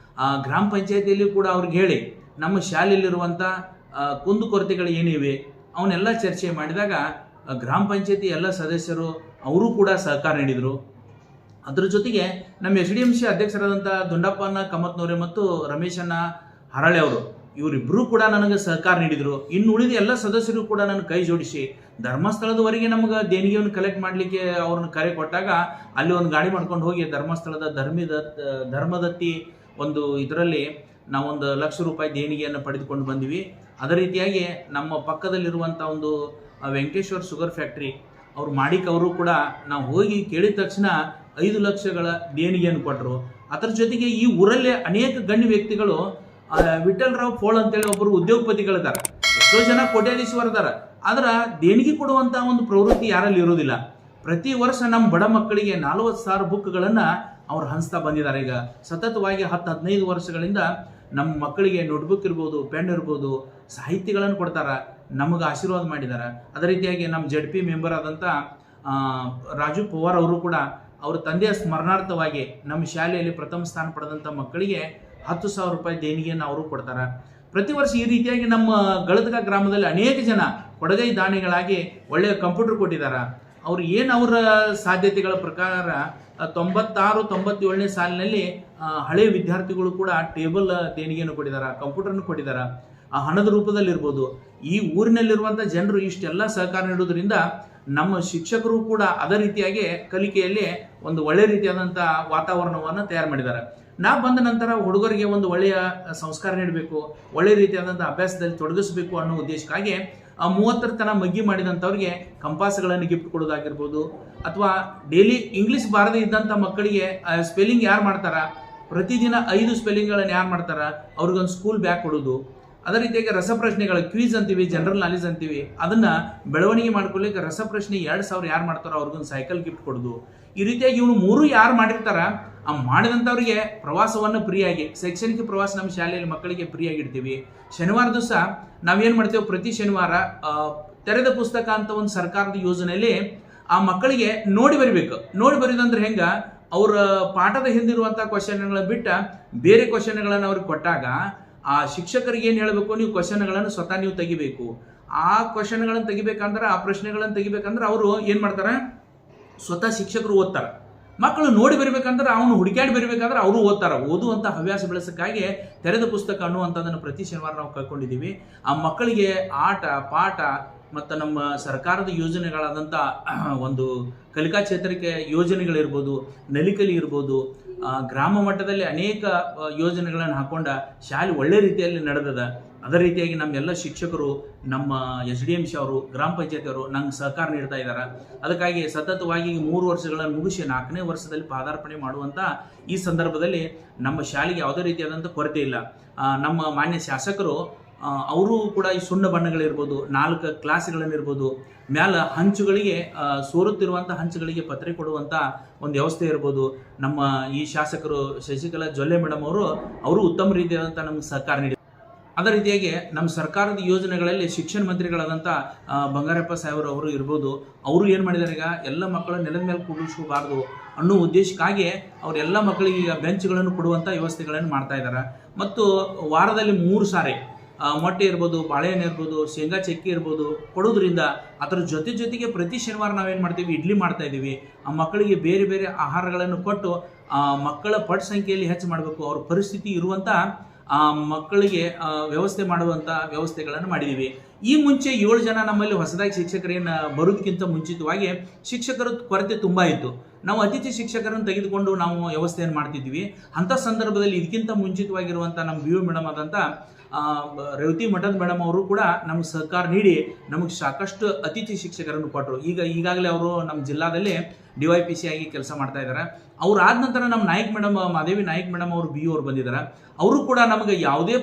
ಗ್ರಾಮ ಪಂಚಾಯತಿಯಲ್ಲಿ ಕೂಡ ಅವ್ರಿಗೆ ಹೇಳಿ ನಮ್ಮ ಶಾಲೆಯಲ್ಲಿರುವಂಥ ಕುಂದುಕೊರತೆಗಳು ಏನಿವೆ ಅವನ್ನೆಲ್ಲ ಚರ್ಚೆ ಮಾಡಿದಾಗ ಗ್ರಾಮ ಪಂಚಾಯತಿ ಎಲ್ಲ ಸದಸ್ಯರು ಅವರು ಕೂಡ ಸಹಕಾರ ನೀಡಿದರು. ಅದ್ರ ಜೊತೆಗೆ ನಮ್ಮ SDMC ಅಧ್ಯಕ್ಷರಾದಂಥ ದುಂಡಪ್ಪನ ಕಮತ್ನವರೇ ಮತ್ತು ರಮೇಶಣ್ಣ ಹರಳೆ ಅವರು ಇವರಿಬ್ಬರು ಕೂಡ ನನಗೆ ಸಹಕಾರ ನೀಡಿದರು. ಇನ್ನು ಉಳಿದ ಎಲ್ಲ ಸದಸ್ಯರು ಕೂಡ ನನ್ನ ಕೈ ಜೋಡಿಸಿ ಧರ್ಮಸ್ಥಳದವರೆಗೆ ನಮಗೆ ದೇಣಿಗೆಯನ್ನು ಕಲೆಕ್ಟ್ ಮಾಡಲಿಕ್ಕೆ ಅವ್ರನ್ನ ಕರೆ ಕೊಟ್ಟಾಗ ಅಲ್ಲಿ ಒಂದು ಗಾಡಿ ಮಾಡ್ಕೊಂಡು ಹೋಗಿ ಧರ್ಮಸ್ಥಳದ ಧರ್ಮದತ್ತಿ ಒಂದು ಇದರಲ್ಲಿ ನಾವೊಂದು ₹1,00,000 ದೇಣಿಗೆಯನ್ನು ಪಡೆದುಕೊಂಡು ಬಂದಿವಿ. ಅದೇ ರೀತಿಯಾಗಿ ನಮ್ಮ ಪಕ್ಕದಲ್ಲಿರುವಂಥ ಒಂದು ವೆಂಕಟೇಶ್ವರ ಶುಗರ್ ಫ್ಯಾಕ್ಟ್ರಿ ಅವ್ರು ಮಾಡಿಕ್ ಅವರು ಕೂಡ ನಾವು ಹೋಗಿ ಕೇಳಿದ ತಕ್ಷಣ 5 ಲಕ್ಷಗಳ ದೇಣಿಗೆಯನ್ನು ಕೊಟ್ಟರು. ಅದರ ಜೊತೆಗೆ ಈ ಊರಲ್ಲಿ ಅನೇಕ ಗಣ್ಯ ವ್ಯಕ್ತಿಗಳು, ವಿಠಲ್ರಾವ್ ಫೋಳ್ ಅಂತೇಳಿ ಒಬ್ಬರು ಉದ್ಯೋಗಪತಿಗಳಿದ್ದಾರೆ, ಎಷ್ಟೋ ಜನ ಕೋಟ್ಯಾಧೀಶ್ವರದಾರ, ಆದ್ರೆ ದೇಣಿಗೆ ಕೊಡುವಂಥ ಒಂದು ಪ್ರವೃತ್ತಿ ಯಾರಲ್ಲಿ ಇರೋದಿಲ್ಲ. ಪ್ರತಿ ವರ್ಷ ನಮ್ಮ ಬಡ ಮಕ್ಕಳಿಗೆ 40,000 ಬುಕ್ಗಳನ್ನು ಅವ್ರು ಹಂಚ್ತಾ ಬಂದಿದ್ದಾರೆ. ಈಗ ಸತತವಾಗಿ 10-15 ವರ್ಷಗಳಿಂದ ನಮ್ಮ ಮಕ್ಕಳಿಗೆ ನೋಟ್ಬುಕ್ ಇರ್ಬೋದು, ಪೆನ್ ಇರ್ಬೋದು, ಸಾಹಿತ್ಯಗಳನ್ನು ಕೊಡ್ತಾರೆ, ನಮಗೆ ಆಶೀರ್ವಾದ ಮಾಡಿದ್ದಾರೆ. ಅದೇ ರೀತಿಯಾಗಿ ನಮ್ಮ ZP ಮೆಂಬರ್ ಆದಂಥ ರಾಜು ಪವಾರ್ ಅವರು ಕೂಡ ಅವ್ರ ತಂದೆಯ ಸ್ಮರಣಾರ್ಥವಾಗಿ ನಮ್ಮ ಶಾಲೆಯಲ್ಲಿ ಪ್ರಥಮ ಸ್ಥಾನ ಪಡೆದಂಥ ಮಕ್ಕಳಿಗೆ ₹10,000 ದೇಣಿಗೆಯನ್ನು ಅವರು ಕೊಡ್ತಾರೆ. ಪ್ರತಿ ವರ್ಷ ಈ ರೀತಿಯಾಗಿ ನಮ್ಮ ಗಳದಗ ಗ್ರಾಮದಲ್ಲಿ ಅನೇಕ ಜನ ಕೊಡಗೈ ದಾನಿಗಳಾಗಿ ಒಳ್ಳೆಯ ಕಂಪ್ಯೂಟರ್ ಕೊಟ್ಟಿದ್ದಾರೆ. ಅವ್ರು ಏನು ಅವರ ಸಾಧ್ಯತೆಗಳ ಪ್ರಕಾರ 96-97ನೇ ಸಾಲಿನಲ್ಲಿ ಹಳೆಯ ವಿದ್ಯಾರ್ಥಿಗಳು ಕೂಡ ಟೇಬಲ್ ದೇಣಿಗೆಯನ್ನು ಕೊಟ್ಟಿದ್ದಾರೆ, ಕಂಪ್ಯೂಟರ್ನು ಕೊಟ್ಟಿದ್ದಾರೆ. ಆ ಹಣದ ರೂಪದಲ್ಲಿರ್ಬೋದು. ಈ ಊರಿನಲ್ಲಿರುವಂಥ ಜನರು ಇಷ್ಟೆಲ್ಲ ಸಹಕಾರ ನೀಡೋದ್ರಿಂದ ನಮ್ಮ ಶಿಕ್ಷಕರು ಕೂಡ ಅದೇ ರೀತಿಯಾಗಿ ಕಲಿಕೆಯಲ್ಲಿ ಒಂದು ಒಳ್ಳೆ ರೀತಿಯಾದಂಥ ವಾತಾವರಣವನ್ನು ತಯಾರು ಮಾಡಿದ್ದಾರೆ. ನಾವು ಬಂದ ನಂತರ ಹುಡುಗರಿಗೆ ಒಂದು ಒಳ್ಳೆಯ ಸಂಸ್ಕಾರ ನೀಡಬೇಕು, ಒಳ್ಳೆ ರೀತಿಯಾದಂಥ ಅಭ್ಯಾಸದಲ್ಲಿ ತೊಡಗಿಸಬೇಕು ಅನ್ನೋ ಉದ್ದೇಶಕ್ಕಾಗಿ 30 ತನ ಮಗ್ಗಿ ಮಾಡಿದಂಥವ್ರಿಗೆ ಕಂಪಾಸ್ಗಳನ್ನು ಗಿಫ್ಟ್ ಕೊಡೋದಾಗಿರ್ಬೋದು, ಅಥವಾ ಡೈಲಿ ಇಂಗ್ಲೀಷ್ ಬಾರದೇ ಇದ್ದಂಥ ಮಕ್ಕಳಿಗೆ ಸ್ಪೆಲ್ಲಿಂಗ್ ಯಾರು ಮಾಡ್ತಾರ, ಪ್ರತಿದಿನ 5 ಸ್ಪೆಲ್ಲಿಂಗ್ಗಳನ್ನು ಯಾರು ಮಾಡ್ತಾರ ಅವ್ರಿಗೊಂದು ಸ್ಕೂಲ್ ಬ್ಯಾಗ್ ಕೊಡೋದು. ಅದೇ ರೀತಿಯಾಗಿ ರಸಪ್ರಶ್ನೆಗಳು, ಕ್ವೀಸ್ ಅಂತೀವಿ, ಜನರಲ್ ನಾಲೆಜ್ ಅಂತೀವಿ, ಅದನ್ನ ಬೆಳವಣಿಗೆ ಮಾಡ್ಕೊಳ್ಳಿಕ್ಕೆ ರಸಪ್ರಶ್ನೆ 2,000 ಯಾರು ಮಾಡ್ತಾರೋ ಅವ್ರಿಗೊಂದು ಸೈಕಲ್ ಗಿಫ್ಟ್ ಕೊಡೋದು. ಈ ರೀತಿಯಾಗಿ ಇವನು 3 ಯಾರು ಮಾಡಿರ್ತಾರ ಆ ಮಾಡಿದಂಥವ್ರಿಗೆ ಪ್ರವಾಸವನ್ನು ಫ್ರೀಯಾಗಿ, ಶೈಕ್ಷಣಿಕ ಪ್ರವಾಸ ನಮ್ಮ ಶಾಲೆಯಲ್ಲಿ ಮಕ್ಕಳಿಗೆ ಫ್ರೀಯಾಗಿ ಇಡ್ತೀವಿ. ಶನಿವಾರ ದಿವಸ ನಾವೇನು ಮಾಡ್ತೇವೆ, ಪ್ರತಿ ಶನಿವಾರ ತೆರೆದ ಪುಸ್ತಕ ಅಂತ ಒಂದು ಸರ್ಕಾರದ ಯೋಜನೆಯಲ್ಲಿ ಆ ಮಕ್ಕಳಿಗೆ ನೋಡಿ ಬರಿಬೇಕು. ನೋಡಿ ಬರೀದಂದ್ರೆ ಹೆಂಗ, ಅವರ ಪಾಠದ ಹಿಂದಿರುವಂಥ ಕ್ವಶನ್ಗಳನ್ನ ಬಿಟ್ಟ ಬೇರೆ ಕ್ವಶನ್ಗಳನ್ನು ಅವ್ರಿಗೆ ಕೊಟ್ಟಾಗ ಆ ಶಿಕ್ಷಕರಿಗೆ ಏನು ಹೇಳಬೇಕು, ನೀವು ಕ್ವಶನ್ಗಳನ್ನು ಸ್ವತಃ ನೀವು ತೆಗಿಬೇಕು. ಆ ಕ್ವಶನ್ಗಳನ್ನು ತೆಗಿಬೇಕಂದ್ರೆ, ಆ ಪ್ರಶ್ನೆಗಳನ್ನು ತೆಗಿಬೇಕಂದ್ರೆ ಅವರು ಏನು ಮಾಡ್ತಾರೆ, ಸ್ವತಃ ಶಿಕ್ಷಕರು ಓದ್ತಾರೆ. ಮಕ್ಕಳು ನೋಡಿ ಬರಬೇಕಂದ್ರೆ, ಅವನು ಹುಡುಕಾಡಿ ಬರಬೇಕಾದ್ರೆ ಅವರು ಓದ್ತಾರೆ. ಓದುವಂಥ ಹವ್ಯಾಸ ಬೆಳೆಸೋಕ್ಕಾಗಿ ತೆರೆದ ಪುಸ್ತಕ ಅನ್ನುವಂಥದ್ದನ್ನು ಪ್ರತಿ ಶನಿವಾರ ನಾವು ಕಳ್ಕೊಂಡಿದ್ದೀವಿ. ಆ ಮಕ್ಕಳಿಗೆ ಆಟ ಪಾಠ ಮತ್ತು ನಮ್ಮ ಸರ್ಕಾರದ ಯೋಜನೆಗಳಾದಂಥ ಒಂದು ಕಲಿಕಾ ಚೇತರಿಕೆ ಯೋಜನೆಗಳಿರ್ಬೋದು, ನಲಿಕಲಿ ಇರ್ಬೋದು, ಗ್ರಾಮ ಮಟ್ಟದಲ್ಲಿ ಅನೇಕ ಯೋಜನೆಗಳನ್ನು ಹಾಕೊಂಡ ಶಾಲೆ ಒಳ್ಳೆ ರೀತಿಯಲ್ಲಿ ನಡೆದದ. ಅದೇ ರೀತಿಯಾಗಿ ನಮ್ಮೆಲ್ಲ ಶಿಕ್ಷಕರು, ನಮ್ಮ SDMC ಅವರು, ಗ್ರಾಮ ಪಂಚಾಯತಿ ಅವರು ನಂಗೆ ಸಹಕಾರ ನೀಡ್ತಾ ಇದ್ದಾರೆ. ಅದಕ್ಕಾಗಿ ಸತತವಾಗಿ 3 ವರ್ಷಗಳನ್ನು ಮುಗಿಸಿ 4ನೇ ವರ್ಷದಲ್ಲಿ ಪಾದಾರ್ಪಣೆ ಮಾಡುವಂಥ ಈ ಸಂದರ್ಭದಲ್ಲಿ ನಮ್ಮ ಶಾಲೆಗೆ ಯಾವುದೇ ರೀತಿಯಾದಂಥ ಕೊರತೆ ಇಲ್ಲ. ನಮ್ಮ ಮಾನ್ಯ ಶಾಸಕರು ಅವರು ಕೂಡ ಈ ಸುಣ್ಣ ಬಣ್ಣಗಳಿರ್ಬೋದು, 4 ಕ್ಲಾಸ್ಗಳನ್ನಿರ್ಬೋದು, ಮ್ಯಾಲ ಹಂಚುಗಳಿಗೆ ಸೋರುತ್ತಿರುವಂಥ ಹಂಚುಗಳಿಗೆ ಪತ್ರೆ ಕೊಡುವಂಥ ಒಂದು ವ್ಯವಸ್ಥೆ ಇರ್ಬೋದು. ನಮ್ಮ ಈ ಶಾಸಕರು ಶಶಿಕಲಾ ಜೊಲ್ಲೆ ಮೇಡಮ್ ಅವರು ಉತ್ತಮ ರೀತಿಯಾದಂಥ ನಮ್ಗೆ ಸಹಕಾರ ನೀಡಿ. ಅದೇ ರೀತಿಯಾಗಿ ನಮ್ಮ ಸರ್ಕಾರದ ಯೋಜನೆಗಳಲ್ಲಿ ಶಿಕ್ಷಣ ಮಂತ್ರಿಗಳಾದಂಥ ಬಂಗಾರಪ್ಪ ಸಾಹೇಬರು ಅವರು ಇರ್ಬೋದು, ಅವರು ಏನು ಮಾಡಿದ್ದಾರೆ, ಈಗ ಎಲ್ಲ ಮಕ್ಕಳು ನೆಲದ ಮೇಲೆ ಕೂಡಿಸಬಾರ್ದು ಅನ್ನೋ ಉದ್ದೇಶಕ್ಕಾಗಿ ಅವರೆಲ್ಲ ಮಕ್ಕಳಿಗೆ ಈಗ ಬೆಂಚ್ಗಳನ್ನು ಕೊಡುವಂಥ ವ್ಯವಸ್ಥೆಗಳನ್ನು ಮಾಡ್ತಾ ಇದ್ದಾರೆ. ಮತ್ತು ವಾರದಲ್ಲಿ 3 ಸಾರಿ ಮೊಟ್ಟೆ ಇರ್ಬೋದು, ಬಾಳೆಹಣ್ಣು ಇರ್ಬೋದು, ಶೇಂಗಾ ಚಕ್ಕಿ ಇರ್ಬೋದು ಕೊಡೋದ್ರಿಂದ ಅದರ ಜೊತೆಗೆ ಪ್ರತಿ ಶನಿವಾರ ನಾವೇನು ಮಾಡ್ತೀವಿ, ಇಡ್ಲಿ ಮಾಡ್ತಾ ಇದ್ದೀವಿ. ಆ ಮಕ್ಕಳಿಗೆ ಬೇರೆ ಬೇರೆ ಆಹಾರಗಳನ್ನು ಕೊಟ್ಟು ಮಕ್ಕಳ ಪಟ್ ಸಂಖ್ಯೆಯಲ್ಲಿ ಹೆಚ್ಚು ಮಾಡಬೇಕು. ಅವ್ರ ಪರಿಸ್ಥಿತಿ ಇರುವಂಥ ಆ ಮಕ್ಕಳಿಗೆ ವ್ಯವಸ್ಥೆ ಮಾಡುವಂಥ ವ್ಯವಸ್ಥೆಗಳನ್ನು ಮಾಡಿದ್ದೀವಿ. ಈ ಮುಂಚೆ 7 ಜನ ನಮ್ಮಲ್ಲಿ ಹೊಸದಾಗಿ ಶಿಕ್ಷಕರೇನು ಬರೋದಕ್ಕಿಂತ ಮುಂಚಿತವಾಗಿ ಶಿಕ್ಷಕರ ಕೊರತೆ ತುಂಬ ಇತ್ತು. ನಾವು ಅತಿಥಿ ಶಿಕ್ಷಕರನ್ನು ತೆಗೆದುಕೊಂಡು ನಾವು ವ್ಯವಸ್ಥೆಯನ್ನು ಮಾಡ್ತಿದ್ವಿ. ಅಂಥ ಸಂದರ್ಭದಲ್ಲಿ ಇದಕ್ಕಿಂತ ಮುಂಚಿತವಾಗಿರುವಂಥ ನಮ್ಮ ಬಿ ಯು ಮೇಡಮ್ ಆದಂಥ ರೇವತಿ ಮಠದ ಮೇಡಮ್ ಅವರು ಕೂಡ ನಮ್ಗೆ ಸಹಕಾರ ನೀಡಿ ನಮಗೆ ಸಾಕಷ್ಟು ಅತಿಥಿ ಶಿಕ್ಷಕರನ್ನು ಕೊಟ್ಟರು. ಈಗಾಗಲೇ ಅವರು ನಮ್ಮ ಜಿಲ್ಲಾದಲ್ಲಿ DYPC ಆಗಿ ಕೆಲಸ ಮಾಡ್ತಾ ಇದ್ದಾರೆ. ಅವ್ರು ಆದ ನಂತರ ನಮ್ಮ ನಾಯಕ್ ಮೇಡಮ್, ಮಾದೇವಿ ನಾಯಕ್ ಮೇಡಮ್ ಅವರು BU ಅವ್ರು ಬಂದಿದ್ದಾರೆ. ಅವರು ಕೂಡ ನಮಗೆ ಯಾವುದೇ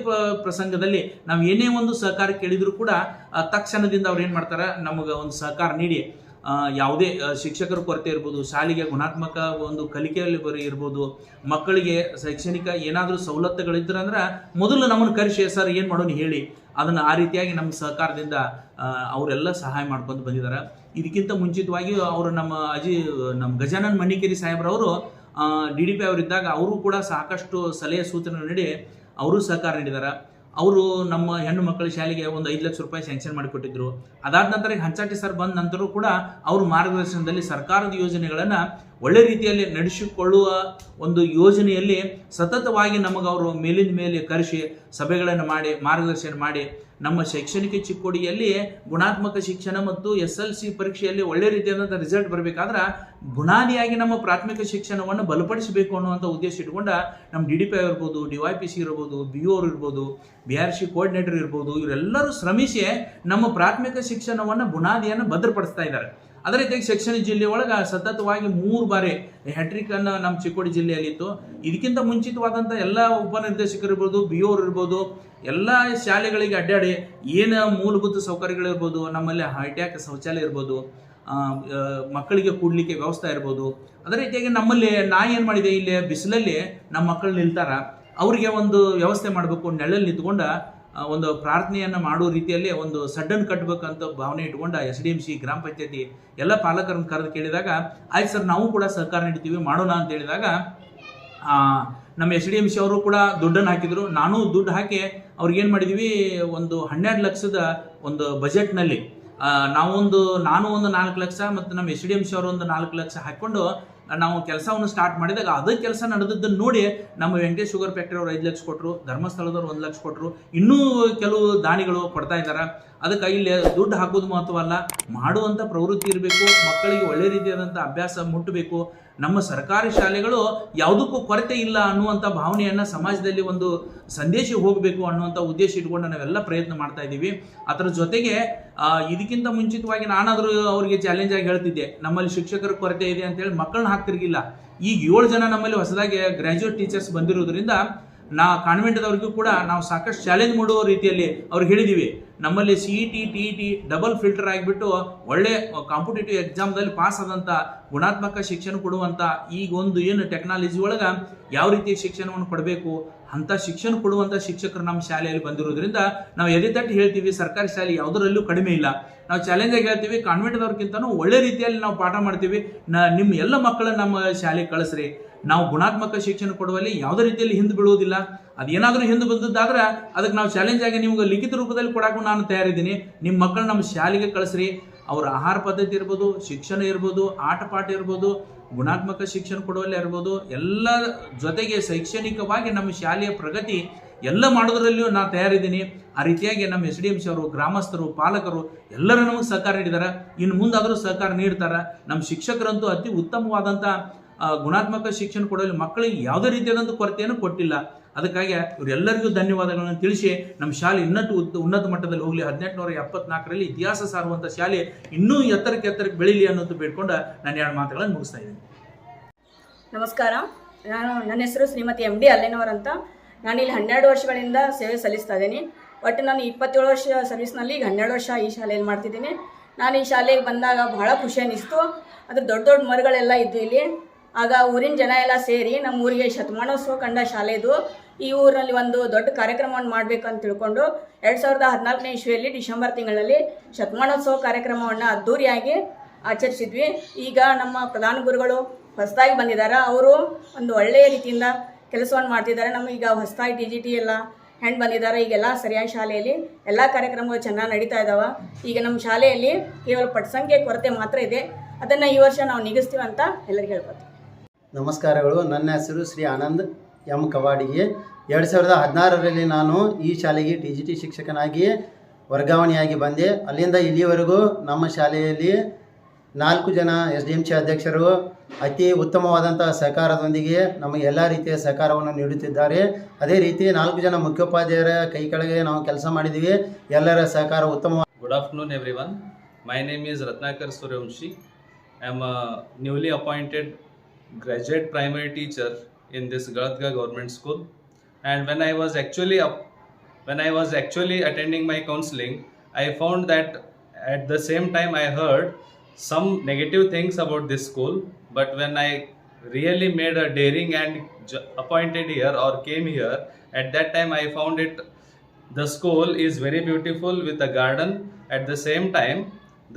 ಪ್ರಸಂಗದಲ್ಲಿ ನಾವು ಏನೇ ಒಂದು ಸಹಕಾರ ಕೇಳಿದ್ರು ಕೂಡ ತಕ್ಷಣದಿಂದ ಅವ್ರು ಏನು ಮಾಡ್ತಾರೆ, ನಮಗೆ ಒಂದು ಸಹಕಾರ ನೀಡಿ ಯಾವುದೇ ಶಿಕ್ಷಕರ ಕೊರತೆ ಇರ್ಬೋದು, ಶಾಲೆಗೆ ಗುಣಾತ್ಮಕ ಒಂದು ಕಲಿಕೆಯಲ್ಲಿ ಇರ್ಬೋದು, ಮಕ್ಕಳಿಗೆ ಶೈಕ್ಷಣಿಕ ಏನಾದರೂ ಸವಲತ್ತುಗಳಿದ್ರಂದ್ರೆ ಮೊದಲು ನಮ್ಮನ್ನು ಕರೆಸಿ ಸರ್ ಏನು ಮಾಡೋಣ ಹೇಳಿ, ಅದನ್ನು ಆ ರೀತಿಯಾಗಿ ನಮ್ಮ ಸಹಕಾರದಿಂದ ಅವರೆಲ್ಲ ಸಹಾಯ ಮಾಡ್ಕೊಂಡು ಬಂದಿದ್ದಾರೆ. ಇದಕ್ಕಿಂತ ಮುಂಚಿತವಾಗಿ ಅವರು ನಮ್ಮ ಗಜಾನನ್ ಮಣಿಕೇರಿ ಸಾಹೇಬ್ರವರು DDP ಅವರಿದ್ದಾಗ ಅವರು ಕೂಡ ಸಾಕಷ್ಟು ಸಲಹೆ ಸೂಚನೆ ನೀಡಿ ಅವರು ಸಹಕಾರ ನೀಡಿದ್ದಾರೆ. ಅವರು ನಮ್ಮ ಹೆಣ್ಣು ಮಕ್ಕಳ ಶಾಲೆಗೆ ಒಂದು 5 ಲಕ್ಷ ರೂಪಾಯಿ ಸ್ಯಾಂಕ್ಷನ್ ಮಾಡಿಕೊಟ್ಟಿದ್ರು. ಅದಾದ ನಂತರ ಹಂಚಾಟಿ ಸರ್ ಬಂದ ನಂತರ ಕೂಡ ಅವ್ರ ಮಾರ್ಗದರ್ಶನದಲ್ಲಿ ಸರ್ಕಾರದ ಯೋಜನೆಗಳನ್ನು ಒಳ್ಳೆ ರೀತಿಯಲ್ಲಿ ನಡೆಸಿಕೊಳ್ಳುವ ಒಂದು ಯೋಜನೆಯಲ್ಲಿ ಸತತವಾಗಿ ನಮಗೆ ಅವರು ಮೇಲಿಂದ ಮೇಲೆ ಕರೆಸಿ ಸಭೆಗಳನ್ನು ಮಾಡಿ ಮಾರ್ಗದರ್ಶನ ಮಾಡಿ ನಮ್ಮ ಶೈಕ್ಷಣಿಕ ಚಿಕ್ಕೋಡಿಯಲ್ಲಿ ಗುಣಾತ್ಮಕ ಶಿಕ್ಷಣ ಮತ್ತು SLC ಪರೀಕ್ಷೆಯಲ್ಲಿ ಒಳ್ಳೆ ರೀತಿಯಾದಂಥ ರಿಸಲ್ಟ್ ಬರಬೇಕಾದ್ರೆ ಬುನಾದಿಯಾಗಿ ನಮ್ಮ ಪ್ರಾಥಮಿಕ ಶಿಕ್ಷಣವನ್ನು ಬಲಪಡಿಸಬೇಕು ಅನ್ನುವಂಥ ಉದ್ದೇಶ ಇಟ್ಕೊಂಡ ನಮ್ಮ DDP ಇರ್ಬೋದು, DYPC ಇರ್ಬೋದು, BU ಅವರು ಇರ್ಬೋದು, BRC ಕೋಆರ್ಡಿನೇಟರ್ ಇರ್ಬೋದು, ಇವರೆಲ್ಲರೂ ಶ್ರಮಿಸಿ ನಮ್ಮ ಪ್ರಾಥಮಿಕ ಶಿಕ್ಷಣವನ್ನು ಬುನಾದಿಯನ್ನು ಭದ್ರಪಡಿಸ್ತಾ ಇದ್ದಾರೆ. ಅದೇ ರೀತಿಯಾಗಿ ಶಿಕ್ಷಣ ಜಿಲ್ಲೆ ಒಳಗೆ ಸತತವಾಗಿ 3 ಬಾರಿ ಹ್ಯಾಟ್ರಿಕ್ ಅನ್ನು ನಮ್ಮ ಚಿಕ್ಕೋಡಿ ಜಿಲ್ಲೆಯಲ್ಲಿತ್ತು. ಇದಕ್ಕಿಂತ ಮುಂಚಿತವಾದಂಥ ಎಲ್ಲ ಉಪನಿರ್ದೇಶಕರು ಇರ್ಬೋದು, BU ಅವರು ಇರ್ಬೋದು, ಎಲ್ಲ ಶಾಲೆಗಳಿಗೆ ಅಡ್ಡಾಡಿ ಏನು ಮೂಲಭೂತ ಸೌಕರ್ಯಗಳಿರ್ಬೋದು, ನಮ್ಮಲ್ಲಿ ಹೈಟ್ಯಾಕ್ ಶೌಚಾಲಯ ಇರ್ಬೋದು, ಮಕ್ಕಳಿಗೆ ಕೂಡ್ಲಿಕ್ಕೆ ವ್ಯವಸ್ಥೆ ಇರ್ಬೋದು. ಅದೇ ರೀತಿಯಾಗಿ ನಮ್ಮಲ್ಲಿ ನಾ ಏನು ಮಾಡಿದೆ, ಇಲ್ಲಿ ಬಿಸಿಲಲ್ಲಿ ನಮ್ಮ ಮಕ್ಕಳು ನಿಲ್ತಾರ, ಅವರಿಗೆ ಒಂದು ವ್ಯವಸ್ಥೆ ಮಾಡಬೇಕು, ನೆಳಲ್ಲಿ ನಿಂತ್ಕೊಂಡ ಒಂದು ಪ್ರಾರ್ಥನೆಯನ್ನು ಮಾಡುವ ರೀತಿಯಲ್ಲಿ ಒಂದು ಸಡ್ಡನ್ನು ಕಟ್ಟಬೇಕಂತ ಭಾವನೆ ಇಟ್ಕೊಂಡ SDMC ಗ್ರಾಮ ಪಂಚಾಯತಿ ಎಲ್ಲ ಪಾಲಕರನ್ನು ಕರೆದು ಕೇಳಿದಾಗ ಆಯ್ತು ಸರ್ ನಾವು ಕೂಡ ಸಹಕಾರ ನೀಡ್ತೀವಿ ಮಾಡೋಣ ಅಂತ ಹೇಳಿದಾಗ ನಮ್ಮ SDMC ಅವರು ಕೂಡ ದುಡ್ಡನ್ನು ಹಾಕಿದ್ರು. ನಾನು ದುಡ್ಡು ಹಾಕಿ ಅವ್ರಿಗೇನು ಮಾಡಿದ್ವಿ, ಒಂದು 12 ಲಕ್ಷದ ಒಂದು ಬಜೆಟ್ನಲ್ಲಿ ನಾನು ಒಂದು 4 ಲಕ್ಷ ಮತ್ತು ನಮ್ಮ SDMC ಅವರು ಒಂದು 4 ಲಕ್ಷ ಹಾಕ್ಕೊಂಡು ನಾವು ಕೆಲಸವನ್ನು ಸ್ಟಾರ್ಟ್ ಮಾಡಿದಾಗ ಅದೇ ಕೆಲಸ ನಡೆದದ್ದನ್ನು ನೋಡಿ ನಮ್ಮ ವೆಂಕಟೇಶ್ ಶುಗರ್ ಫ್ಯಾಕ್ಟ್ರಿ ಅವರು 5 ಲಕ್ಷ ಕೊಟ್ಟರು, ಧರ್ಮಸ್ಥಳದವ್ರು 1 ಲಕ್ಷ ಕೊಟ್ಟರು, ಇನ್ನೂ ಕೆಲವು ದಾನಿಗಳು ಕೊಡ್ತಾ ಇದ್ದಾರೆ. ಅದಕ್ಕೆ ಇಲ್ಲಿ ದುಡ್ಡು ಹಾಕೋದು ಮಹತ್ವವಲ್ಲ, ಮಾಡುವಂಥ ಪ್ರವೃತ್ತಿ ಇರಬೇಕು, ಮಕ್ಕಳಿಗೆ ಒಳ್ಳೆ ರೀತಿಯಾದಂಥ ಅಭ್ಯಾಸ ಮುಟ್ಟಬೇಕು, ನಮ್ಮ ಸರ್ಕಾರಿ ಶಾಲೆಗಳು ಯಾವುದಕ್ಕೂ ಕೊರತೆ ಇಲ್ಲ ಅನ್ನುವಂಥ ಭಾವನೆಯನ್ನು ಸಮಾಜದಲ್ಲಿ ಒಂದು ಸಂದೇಶ ಹೋಗಬೇಕು ಅನ್ನುವಂಥ ಉದ್ದೇಶ ಇಟ್ಕೊಂಡು ನಾವೆಲ್ಲ ಪ್ರಯತ್ನ ಮಾಡ್ತಾ ಇದ್ದೀವಿ. ಅದರ ಜೊತೆಗೆ ಇದಕ್ಕಿಂತ ಮುಂಚಿತವಾಗಿ ನಾನಾದರೂ ಅವರಿಗೆ ಚಾಲೆಂಜ್ ಆಗಿ ಹೇಳ್ತಿದ್ದೆ, ನಮ್ಮಲ್ಲಿ ಶಿಕ್ಷಕರ ಕೊರತೆ ಇದೆ ಅಂತೇಳಿ ಮಕ್ಕಳನ್ನ ಹಾಕ್ತಿರ್ಗಿಲ್ಲ. ಈಗ 7 ಜನ ನಮ್ಮಲ್ಲಿ ಹೊಸದಾಗಿ ಗ್ರ್ಯಾಜುಯೇಟ್ ಟೀಚರ್ಸ್ ಬಂದಿರೋದ್ರಿಂದ ಕಾನ್ವೆಂಟ್ದವ್ರಿಗೂ ಕೂಡ ನಾವು ಸಾಕಷ್ಟು ಚಾಲೆಂಜ್ ಮಾಡುವ ರೀತಿಯಲ್ಲಿ ಅವ್ರಿಗೆ ಹೇಳಿದ್ದೀವಿ, ನಮ್ಮಲ್ಲಿ CET TET ಡಬಲ್ ಫಿಲ್ಟರ್ ಆಗಿಬಿಟ್ಟು ಒಳ್ಳೆ ಕಾಂಪಿಟೇಟಿವ್ ಎಕ್ಸಾಮ್ದಲ್ಲಿ ಪಾಸ್ ಆದಂಥ ಗುಣಾತ್ಮಕ ಶಿಕ್ಷಣ ಕೊಡುವಂಥ ಈಗ ಒಂದು ಏನು ಟೆಕ್ನಾಲಜಿ ಒಳಗೆ ಯಾವ ರೀತಿ ಶಿಕ್ಷಣವನ್ನು ಕೊಡಬೇಕು ಅಂಥ ಶಿಕ್ಷಣ ಕೊಡುವಂಥ ಶಿಕ್ಷಕರು ನಮ್ಮ ಶಾಲೆಯಲ್ಲಿ ಬಂದಿರೋದ್ರಿಂದ ನಾವು ಎದೆತಟ್ಟು ಹೇಳ್ತೀವಿ, ಸರ್ಕಾರಿ ಶಾಲೆ ಯಾವುದರಲ್ಲೂ ಕಡಿಮೆ ಇಲ್ಲ. ನಾವು ಚಾಲೆಂಜಾಗಿ ಹೇಳ್ತೀವಿ, ಕಾನ್ವೆಂಟ್ದವ್ರಿಗಿಂತನೂ ಒಳ್ಳೆ ರೀತಿಯಲ್ಲಿ ನಾವು ಪಾಠ ಮಾಡ್ತೀವಿ, ನಿಮ್ಮ ಎಲ್ಲ ಮಕ್ಕಳನ್ನ ನಮ್ಮ ಶಾಲೆಗೆ ಕಳಿಸ್ರಿ, ನಾವು ಗುಣಾತ್ಮಕ ಶಿಕ್ಷಣ ಕೊಡುವಲ್ಲಿ ಯಾವುದೇ ರೀತಿಯಲ್ಲಿ ಹಿಂದೆ ಬೀಳುವುದಿಲ್ಲ. ಅದೇನಾದರೂ ಹಿಂದೆ ಬಂದದ್ದಾದ್ರೆ ಅದಕ್ಕೆ ನಾವು ಚಾಲೆಂಜ್ ಆಗಿ ನಿಮ್ಗೆ ಲಿಖಿತ ರೂಪದಲ್ಲಿ ಕೊಡೋಕ್ಕೂ ನಾನು ತಯಾರಿದ್ದೀನಿ. ನಿಮ್ಮ ಮಕ್ಕಳು ನಮ್ಮ ಶಾಲೆಗೆ ಕಳಿಸ್ರಿ, ಅವರ ಆಹಾರ ಪದ್ಧತಿ ಇರ್ಬೋದು, ಶಿಕ್ಷಣ ಇರ್ಬೋದು, ಆಟ ಪಾಠ ಇರ್ಬೋದು, ಗುಣಾತ್ಮಕ ಶಿಕ್ಷಣ ಕೊಡುವಲ್ಲಿ ಇರ್ಬೋದು, ಎಲ್ಲ ಜೊತೆಗೆ ಶೈಕ್ಷಣಿಕವಾಗಿ ನಮ್ಮ ಶಾಲೆಯ ಪ್ರಗತಿ ಎಲ್ಲ ಮಾಡೋದ್ರಲ್ಲಿಯೂ ನಾನು ತಯಾರಿದ್ದೀನಿ. ಆ ರೀತಿಯಾಗಿ ನಮ್ಮ SDMC ಅವರು, ಗ್ರಾಮಸ್ಥರು, ಪಾಲಕರು ಎಲ್ಲರೂ ನಮಗೆ ಸಹಕಾರ ನೀಡಿದ್ದಾರೆ, ಇನ್ನು ಮುಂದಾದರೂ ಸಹಕಾರ ನೀಡ್ತಾರೆ. ನಮ್ಮ ಶಿಕ್ಷಕರಂತೂ ಅತಿ ಉತ್ತಮವಾದಂಥ ಗುಣಾತ್ಮಕ ಶಿಕ್ಷಣ ಕೊಡಲು ಮಕ್ಕಳಿಗೆ ಯಾವುದೇ ರೀತಿಯಾದಂಥ ಕೊರತೆಯನ್ನು ಕೊಟ್ಟಿಲ್ಲ. ಅದಕ್ಕಾಗಿ ಇವರೆಲ್ಲರಿಗೂ ಧನ್ಯವಾದಗಳನ್ನು ತಿಳಿಸಿ ನಮ್ಮ ಶಾಲೆ ಉನ್ನತ ಮಟ್ಟದಲ್ಲಿ ಹೋಗಲಿ, 1874ರಲ್ಲಿ ಇತಿಹಾಸ ಸಾರುವಂಥ ಶಾಲೆ ಇನ್ನೂ ಎತ್ತರಕ್ಕೆ ಬೆಳೀಲಿ ಅನ್ನೋದು ಬೇಡ್ಕೊಂಡು ನಾನು 2 ಮಾತುಗಳನ್ನು ಮುಗಿಸ್ತಾ ಇದ್ದೀನಿ. ನಮಸ್ಕಾರ, ನನ್ನ ಹೆಸರು ಶ್ರೀಮತಿ MD ಅಲ್ಲೇನವರ್ ಅಂತ. ನಾನಿಲ್ಲಿ 12 ವರ್ಷಗಳಿಂದ ಸೇವೆ ಸಲ್ಲಿಸ್ತಾ ಇದ್ದೀನಿ. ಒಟ್ಟು ನಾನು 27 ವರ್ಷ ಸರ್ವಿಸ್ನಲ್ಲಿ ಈಗ 12 ವರ್ಷ ಈ ಶಾಲೆಯಲ್ಲಿ ಮಾಡ್ತಿದ್ದೀನಿ. ನಾನು ಈ ಶಾಲೆಗೆ ಬಂದಾಗ ಬಹಳ ಖುಷಿ ಅನ್ನಿಸ್ತು. ಅದು ದೊಡ್ಡ ದೊಡ್ಡ ಮರಗಳೆಲ್ಲ ಇದ್ದು ಇಲ್ಲಿ. ಆಗ ಊರಿನ ಜನ ಎಲ್ಲ ಸೇರಿ ನಮ್ಮ ಊರಿಗೆ ಶತಮಾನೋತ್ಸವ ಕಂಡ ಶಾಲೆ ಇದು. ಈ ಊರಿನಲ್ಲಿ ಒಂದು ದೊಡ್ಡ ಕಾರ್ಯಕ್ರಮವನ್ನು ಮಾಡಬೇಕಂತ ತಿಳ್ಕೊಂಡು 2014ನೇ ಇಸ್ವಿಯಲ್ಲಿ ಡಿಸೆಂಬರ್ ತಿಂಗಳಲ್ಲಿ ಶತಮಾನೋತ್ಸವ ಕಾರ್ಯಕ್ರಮವನ್ನು ಅದ್ದೂರಿಯಾಗಿ ಆಚರಿಸಿದ್ವಿ. ಈಗ ನಮ್ಮ ಪ್ರಧಾನ ಗುರುಗಳು ಹೊಸದಾಗಿ ಬಂದಿದ್ದಾರೆ, ಅವರು ಒಂದು ಒಳ್ಳೆಯ ರೀತಿಯಿಂದ ಕೆಲಸವನ್ನು ಮಾಡ್ತಿದ್ದಾರೆ. ನಮಗೀಗ ಹೊಸದಾಗಿ DGT ಎಲ್ಲ ಹೆಣ್ಣು ಬಂದಿದ್ದಾರೆ. ಈಗೆಲ್ಲ ಸರಿಯಾಗಿ ಶಾಲೆಯಲ್ಲಿ ಎಲ್ಲ ಕಾರ್ಯಕ್ರಮಗಳು ಚೆನ್ನಾಗಿ ನಡೀತಾ ಇದ್ದಾವೆ. ಈಗ ನಮ್ಮ ಶಾಲೆಯಲ್ಲಿ ಕೇವಲ ಪಠ್ಯಸಂಖ್ಯೆ ಕೊರತೆ ಮಾತ್ರ ಇದೆ, ಅದನ್ನು ಈ ವರ್ಷ ನಾವು ನಿಗಿಸ್ತೀವಿ ಅಂತ ಎಲ್ಲರಿಗೂ ಹೇಳ್ಬೋದು. ನಮಸ್ಕಾರಗಳು. ನನ್ನ ಹೆಸರು ಶ್ರೀ ಆನಂದ್ M. ಕವಾಡಿಗೆ. 2016ರಲ್ಲಿ ನಾನು ಈ ಶಾಲೆಗೆ TGT ಶಿಕ್ಷಕನಾಗಿ ವರ್ಗಾವಣೆಯಾಗಿ ಬಂದೆ. ಅಲ್ಲಿಂದ ಇಲ್ಲಿವರೆಗೂ ನಮ್ಮ ಶಾಲೆಯಲ್ಲಿ 4 ಜನ SDMC ಅಧ್ಯಕ್ಷರು ಅತಿ ಉತ್ತಮವಾದಂಥ ಸಹಕಾರದೊಂದಿಗೆ ನಮಗೆ ಎಲ್ಲ ರೀತಿಯ ಸಹಕಾರವನ್ನು ನೀಡುತ್ತಿದ್ದಾರೆ. ಅದೇ ರೀತಿ 4 ಜನ ಮುಖ್ಯೋಪಾಧ್ಯಾಯರ ಕೈ ಕೆಳಗೆ ನಾವು ಕೆಲಸ ಮಾಡಿದ್ದೀವಿ. ಎಲ್ಲರ ಸಹಕಾರ ಉತ್ತಮ. Good afternoon everyone. My name is Ratnakar Suryavanshi. I am a newly appointed graduate primary teacher in this Galatga Government School. And when I was actually attending my counseling, I found that at the same time I heard some negative things about this school. But when I really made a daring and appointed here or came here, at that time I found the school is very beautiful with a garden. At the same time,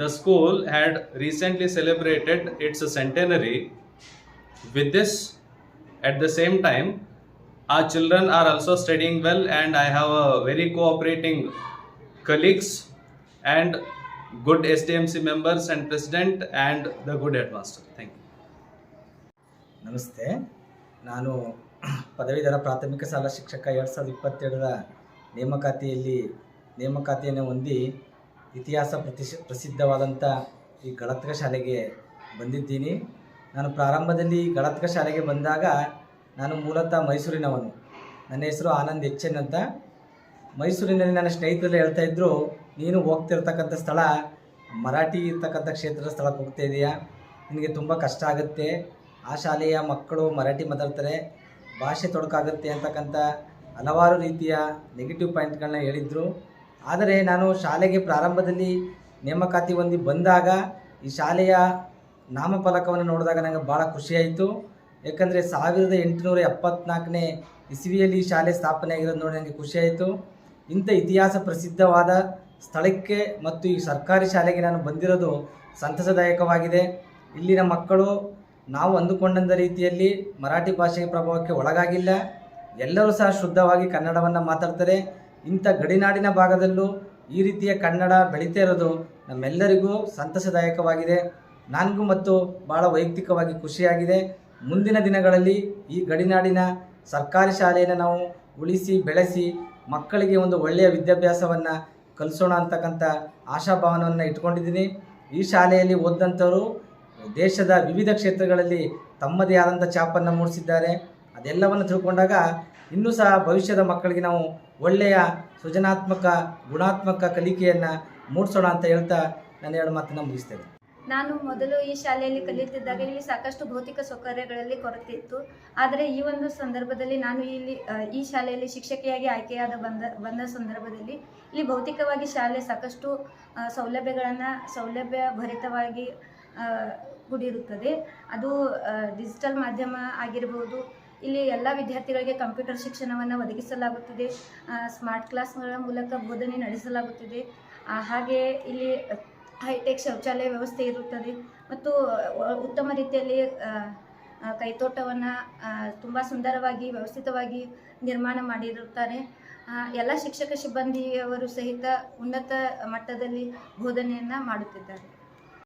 the school had recently celebrated its centenary. With this, at the same time, our children are also studying well, and I have a very cooperating colleagues and good SDMC members and president and the good headmaster. Thank you. ನಮಸ್ತೆ, ನಾನು ಪದವೀಧರ ಪ್ರಾಥಮಿಕ ಶಾಲಾ ಶಿಕ್ಷಕ 2022ರ ನೇಮಕಾತಿಯನ್ನು ಹೊಂದಿ ಇತಿಹಾಸ ಪ್ರಸಿದ್ಧವಾದಂಥ ಈ ಗಳತ್ಗ ಶಾಲೆಗೆ ಬಂದಿದ್ದೀನಿ. ನಾನು ಪ್ರಾರಂಭದಲ್ಲಿ ಗಳತ್ಗ ಶಾಲೆಗೆ ಬಂದಾಗ ನಾನು ಮೂಲತಃ ಮೈಸೂರಿನವನು. ನನ್ನ ಹೆಸರು ಆನಂದ್ HN ಅಂತ. ಮೈಸೂರಿನಲ್ಲಿ ನನ್ನ ಸ್ನೇಹಿತರು ಹೇಳ್ತಾಯಿದ್ರು, ನೀನು ಹೋಗ್ತಿರ್ತಕ್ಕಂಥ ಸ್ಥಳ ಮರಾಠಿ ಇರ್ತಕ್ಕಂಥ ಕ್ಷೇತ್ರದ ಸ್ಥಳಕ್ಕೆ ಹೋಗ್ತಾ ಇದೆಯಾ, ನಿನಗೆ ತುಂಬ ಕಷ್ಟ ಆಗುತ್ತೆ, ಆ ಶಾಲೆಯ ಮಕ್ಕಳು ಮರಾಠಿ ಮಾತಾಡ್ತಾರೆ, ಭಾಷೆ ತೊಡಕಾಗುತ್ತೆ ಅಂತಕ್ಕಂಥ ಹಲವಾರು ರೀತಿಯ ನೆಗೆಟಿವ್ ಪಾಯಿಂಟ್ಗಳನ್ನ ಹೇಳಿದರು. ಆದರೆ ನಾನು ಶಾಲೆಗೆ ಪ್ರಾರಂಭದಲ್ಲಿ ನೇಮಕಾತಿ ಹೊಂದಿ ಬಂದಾಗ ಈ ಶಾಲೆಯ ನಾಮಫಲಕವನ್ನು ನೋಡಿದಾಗ ನನಗೆ ಭಾಳ ಖುಷಿಯಾಯಿತು. ಯಾಕಂದರೆ 1874ನೇ ಇಸವಿಯಲ್ಲಿ ಈ ಶಾಲೆ ಸ್ಥಾಪನೆ ಆಗಿರೋದು ನೋಡಿ ನನಗೆ ಖುಷಿಯಾಯಿತು. ಇಂಥ ಇತಿಹಾಸ ಪ್ರಸಿದ್ಧವಾದ ಸ್ಥಳಕ್ಕೆ ಮತ್ತು ಈ ಸರ್ಕಾರಿ ಶಾಲೆಗೆ ನಾನು ಬಂದಿರೋದು ಸಂತಸದಾಯಕವಾಗಿದೆ. ಇಲ್ಲಿನ ಮಕ್ಕಳು ನಾವು ಅಂದುಕೊಂಡಂಥ ರೀತಿಯಲ್ಲಿ ಮರಾಠಿ ಭಾಷೆಯ ಪ್ರಭಾವಕ್ಕೆ ಒಳಗಾಗಿಲ್ಲ. ಎಲ್ಲರೂ ಸಹ ಶುದ್ಧವಾಗಿ ಕನ್ನಡವನ್ನು ಮಾತಾಡ್ತಾರೆ. ಇಂಥ ಗಡಿನಾಡಿನ ಭಾಗದಲ್ಲೂ ಈ ರೀತಿಯ ಕನ್ನಡ ಬೆಳೀತಾ ಇರೋದು ನಮ್ಮೆಲ್ಲರಿಗೂ ಸಂತಸದಾಯಕವಾಗಿದೆ. ನನಗೂ ಮತ್ತು ಭಾಳ ವೈಯಕ್ತಿಕವಾಗಿ ಖುಷಿಯಾಗಿದೆ. ಮುಂದಿನ ದಿನಗಳಲ್ಲಿ ಈ ಗಡಿನಾಡಿನ ಸರ್ಕಾರಿ ಶಾಲೆಯನ್ನು ನಾವು ಉಳಿಸಿ ಬೆಳೆಸಿ ಮಕ್ಕಳಿಗೆ ಒಂದು ಒಳ್ಳೆಯ ವಿದ್ಯಾಭ್ಯಾಸವನ್ನು ಕಲಿಸೋಣ ಅಂತಕ್ಕಂಥ ಆಶಾಭಾವನವನ್ನು ಇಟ್ಕೊಂಡಿದ್ದೀನಿ. ಈ ಶಾಲೆಯಲ್ಲಿ ಓದಿದಂಥವರು ದೇಶದ ವಿವಿಧ ಕ್ಷೇತ್ರಗಳಲ್ಲಿ ತಮ್ಮದೇ ಆದಂಥ ಛಾಪನ್ನು ಮೂಡಿಸಿದ್ದಾರೆ. ಅದೆಲ್ಲವನ್ನು ತಿಳ್ಕೊಂಡಾಗ ಇನ್ನೂ ಸಹ ಭವಿಷ್ಯದ ಮಕ್ಕಳಿಗೆ ನಾವು ಒಳ್ಳೆಯ ಸೃಜನಾತ್ಮಕ ಗುಣಾತ್ಮಕ ಕಲಿಕೆಯನ್ನು ಮೂಡಿಸೋಣ ಅಂತ ಹೇಳ್ತಾ ನಾನು 2 ಮಾತನ್ನು ಮುಗಿಸ್ತೇನೆ. ನಾನು ಮೊದಲು ಈ ಶಾಲೆಯಲ್ಲಿ ಕಲಿಯುತ್ತಿದ್ದಾಗ ಇಲ್ಲಿ ಸಾಕಷ್ಟು ಭೌತಿಕ ಸೌಕರ್ಯಗಳಲ್ಲಿ ಕೊರತೆ ಇತ್ತು. ಆದರೆ ಈ ಒಂದು ಸಂದರ್ಭದಲ್ಲಿ ನಾನು ಈ ಶಾಲೆಯಲ್ಲಿ ಶಿಕ್ಷಕಿಯಾಗಿ ಆಯ್ಕೆಯಾದ ಬಂದ ಸಂದರ್ಭದಲ್ಲಿ ಇಲ್ಲಿ ಭೌತಿಕವಾಗಿ ಶಾಲೆ ಸಾಕಷ್ಟು ಸೌಲಭ್ಯ ಭರಿತವಾಗಿ ಕೂಡಿರುತ್ತದೆ. ಅದು ಡಿಜಿಟಲ್ ಮಾಧ್ಯಮ ಆಗಿರಬಹುದು. ಇಲ್ಲಿ ಎಲ್ಲ ವಿದ್ಯಾರ್ಥಿಗಳಿಗೆ ಕಂಪ್ಯೂಟರ್ ಶಿಕ್ಷಣವನ್ನು ಒದಗಿಸಲಾಗುತ್ತಿದೆ. ಸ್ಮಾರ್ಟ್ ಕ್ಲಾಸ್ಗಳ ಮೂಲಕ ಬೋಧನೆ ನಡೆಸಲಾಗುತ್ತಿದೆ. ಹಾಗೆ ಇಲ್ಲಿ ಹೈಟೆಕ್ ಶೌಚಾಲಯ ವ್ಯವಸ್ಥೆ ಇರುತ್ತದೆ ಮತ್ತು ಉತ್ತಮ ರೀತಿಯಲ್ಲಿ ಕೈತೋಟವನ್ನು ತುಂಬ ಸುಂದರವಾಗಿ ವ್ಯವಸ್ಥಿತವಾಗಿ ನಿರ್ಮಾಣ ಮಾಡಿರುತ್ತಾರೆ. ಎಲ್ಲ ಶಿಕ್ಷಕ ಸಿಬ್ಬಂದಿಯವರು ಸಹಿತ ಉನ್ನತ ಮಟ್ಟದಲ್ಲಿ ಬೋಧನೆಯನ್ನು ಮಾಡುತ್ತಿದ್ದಾರೆ.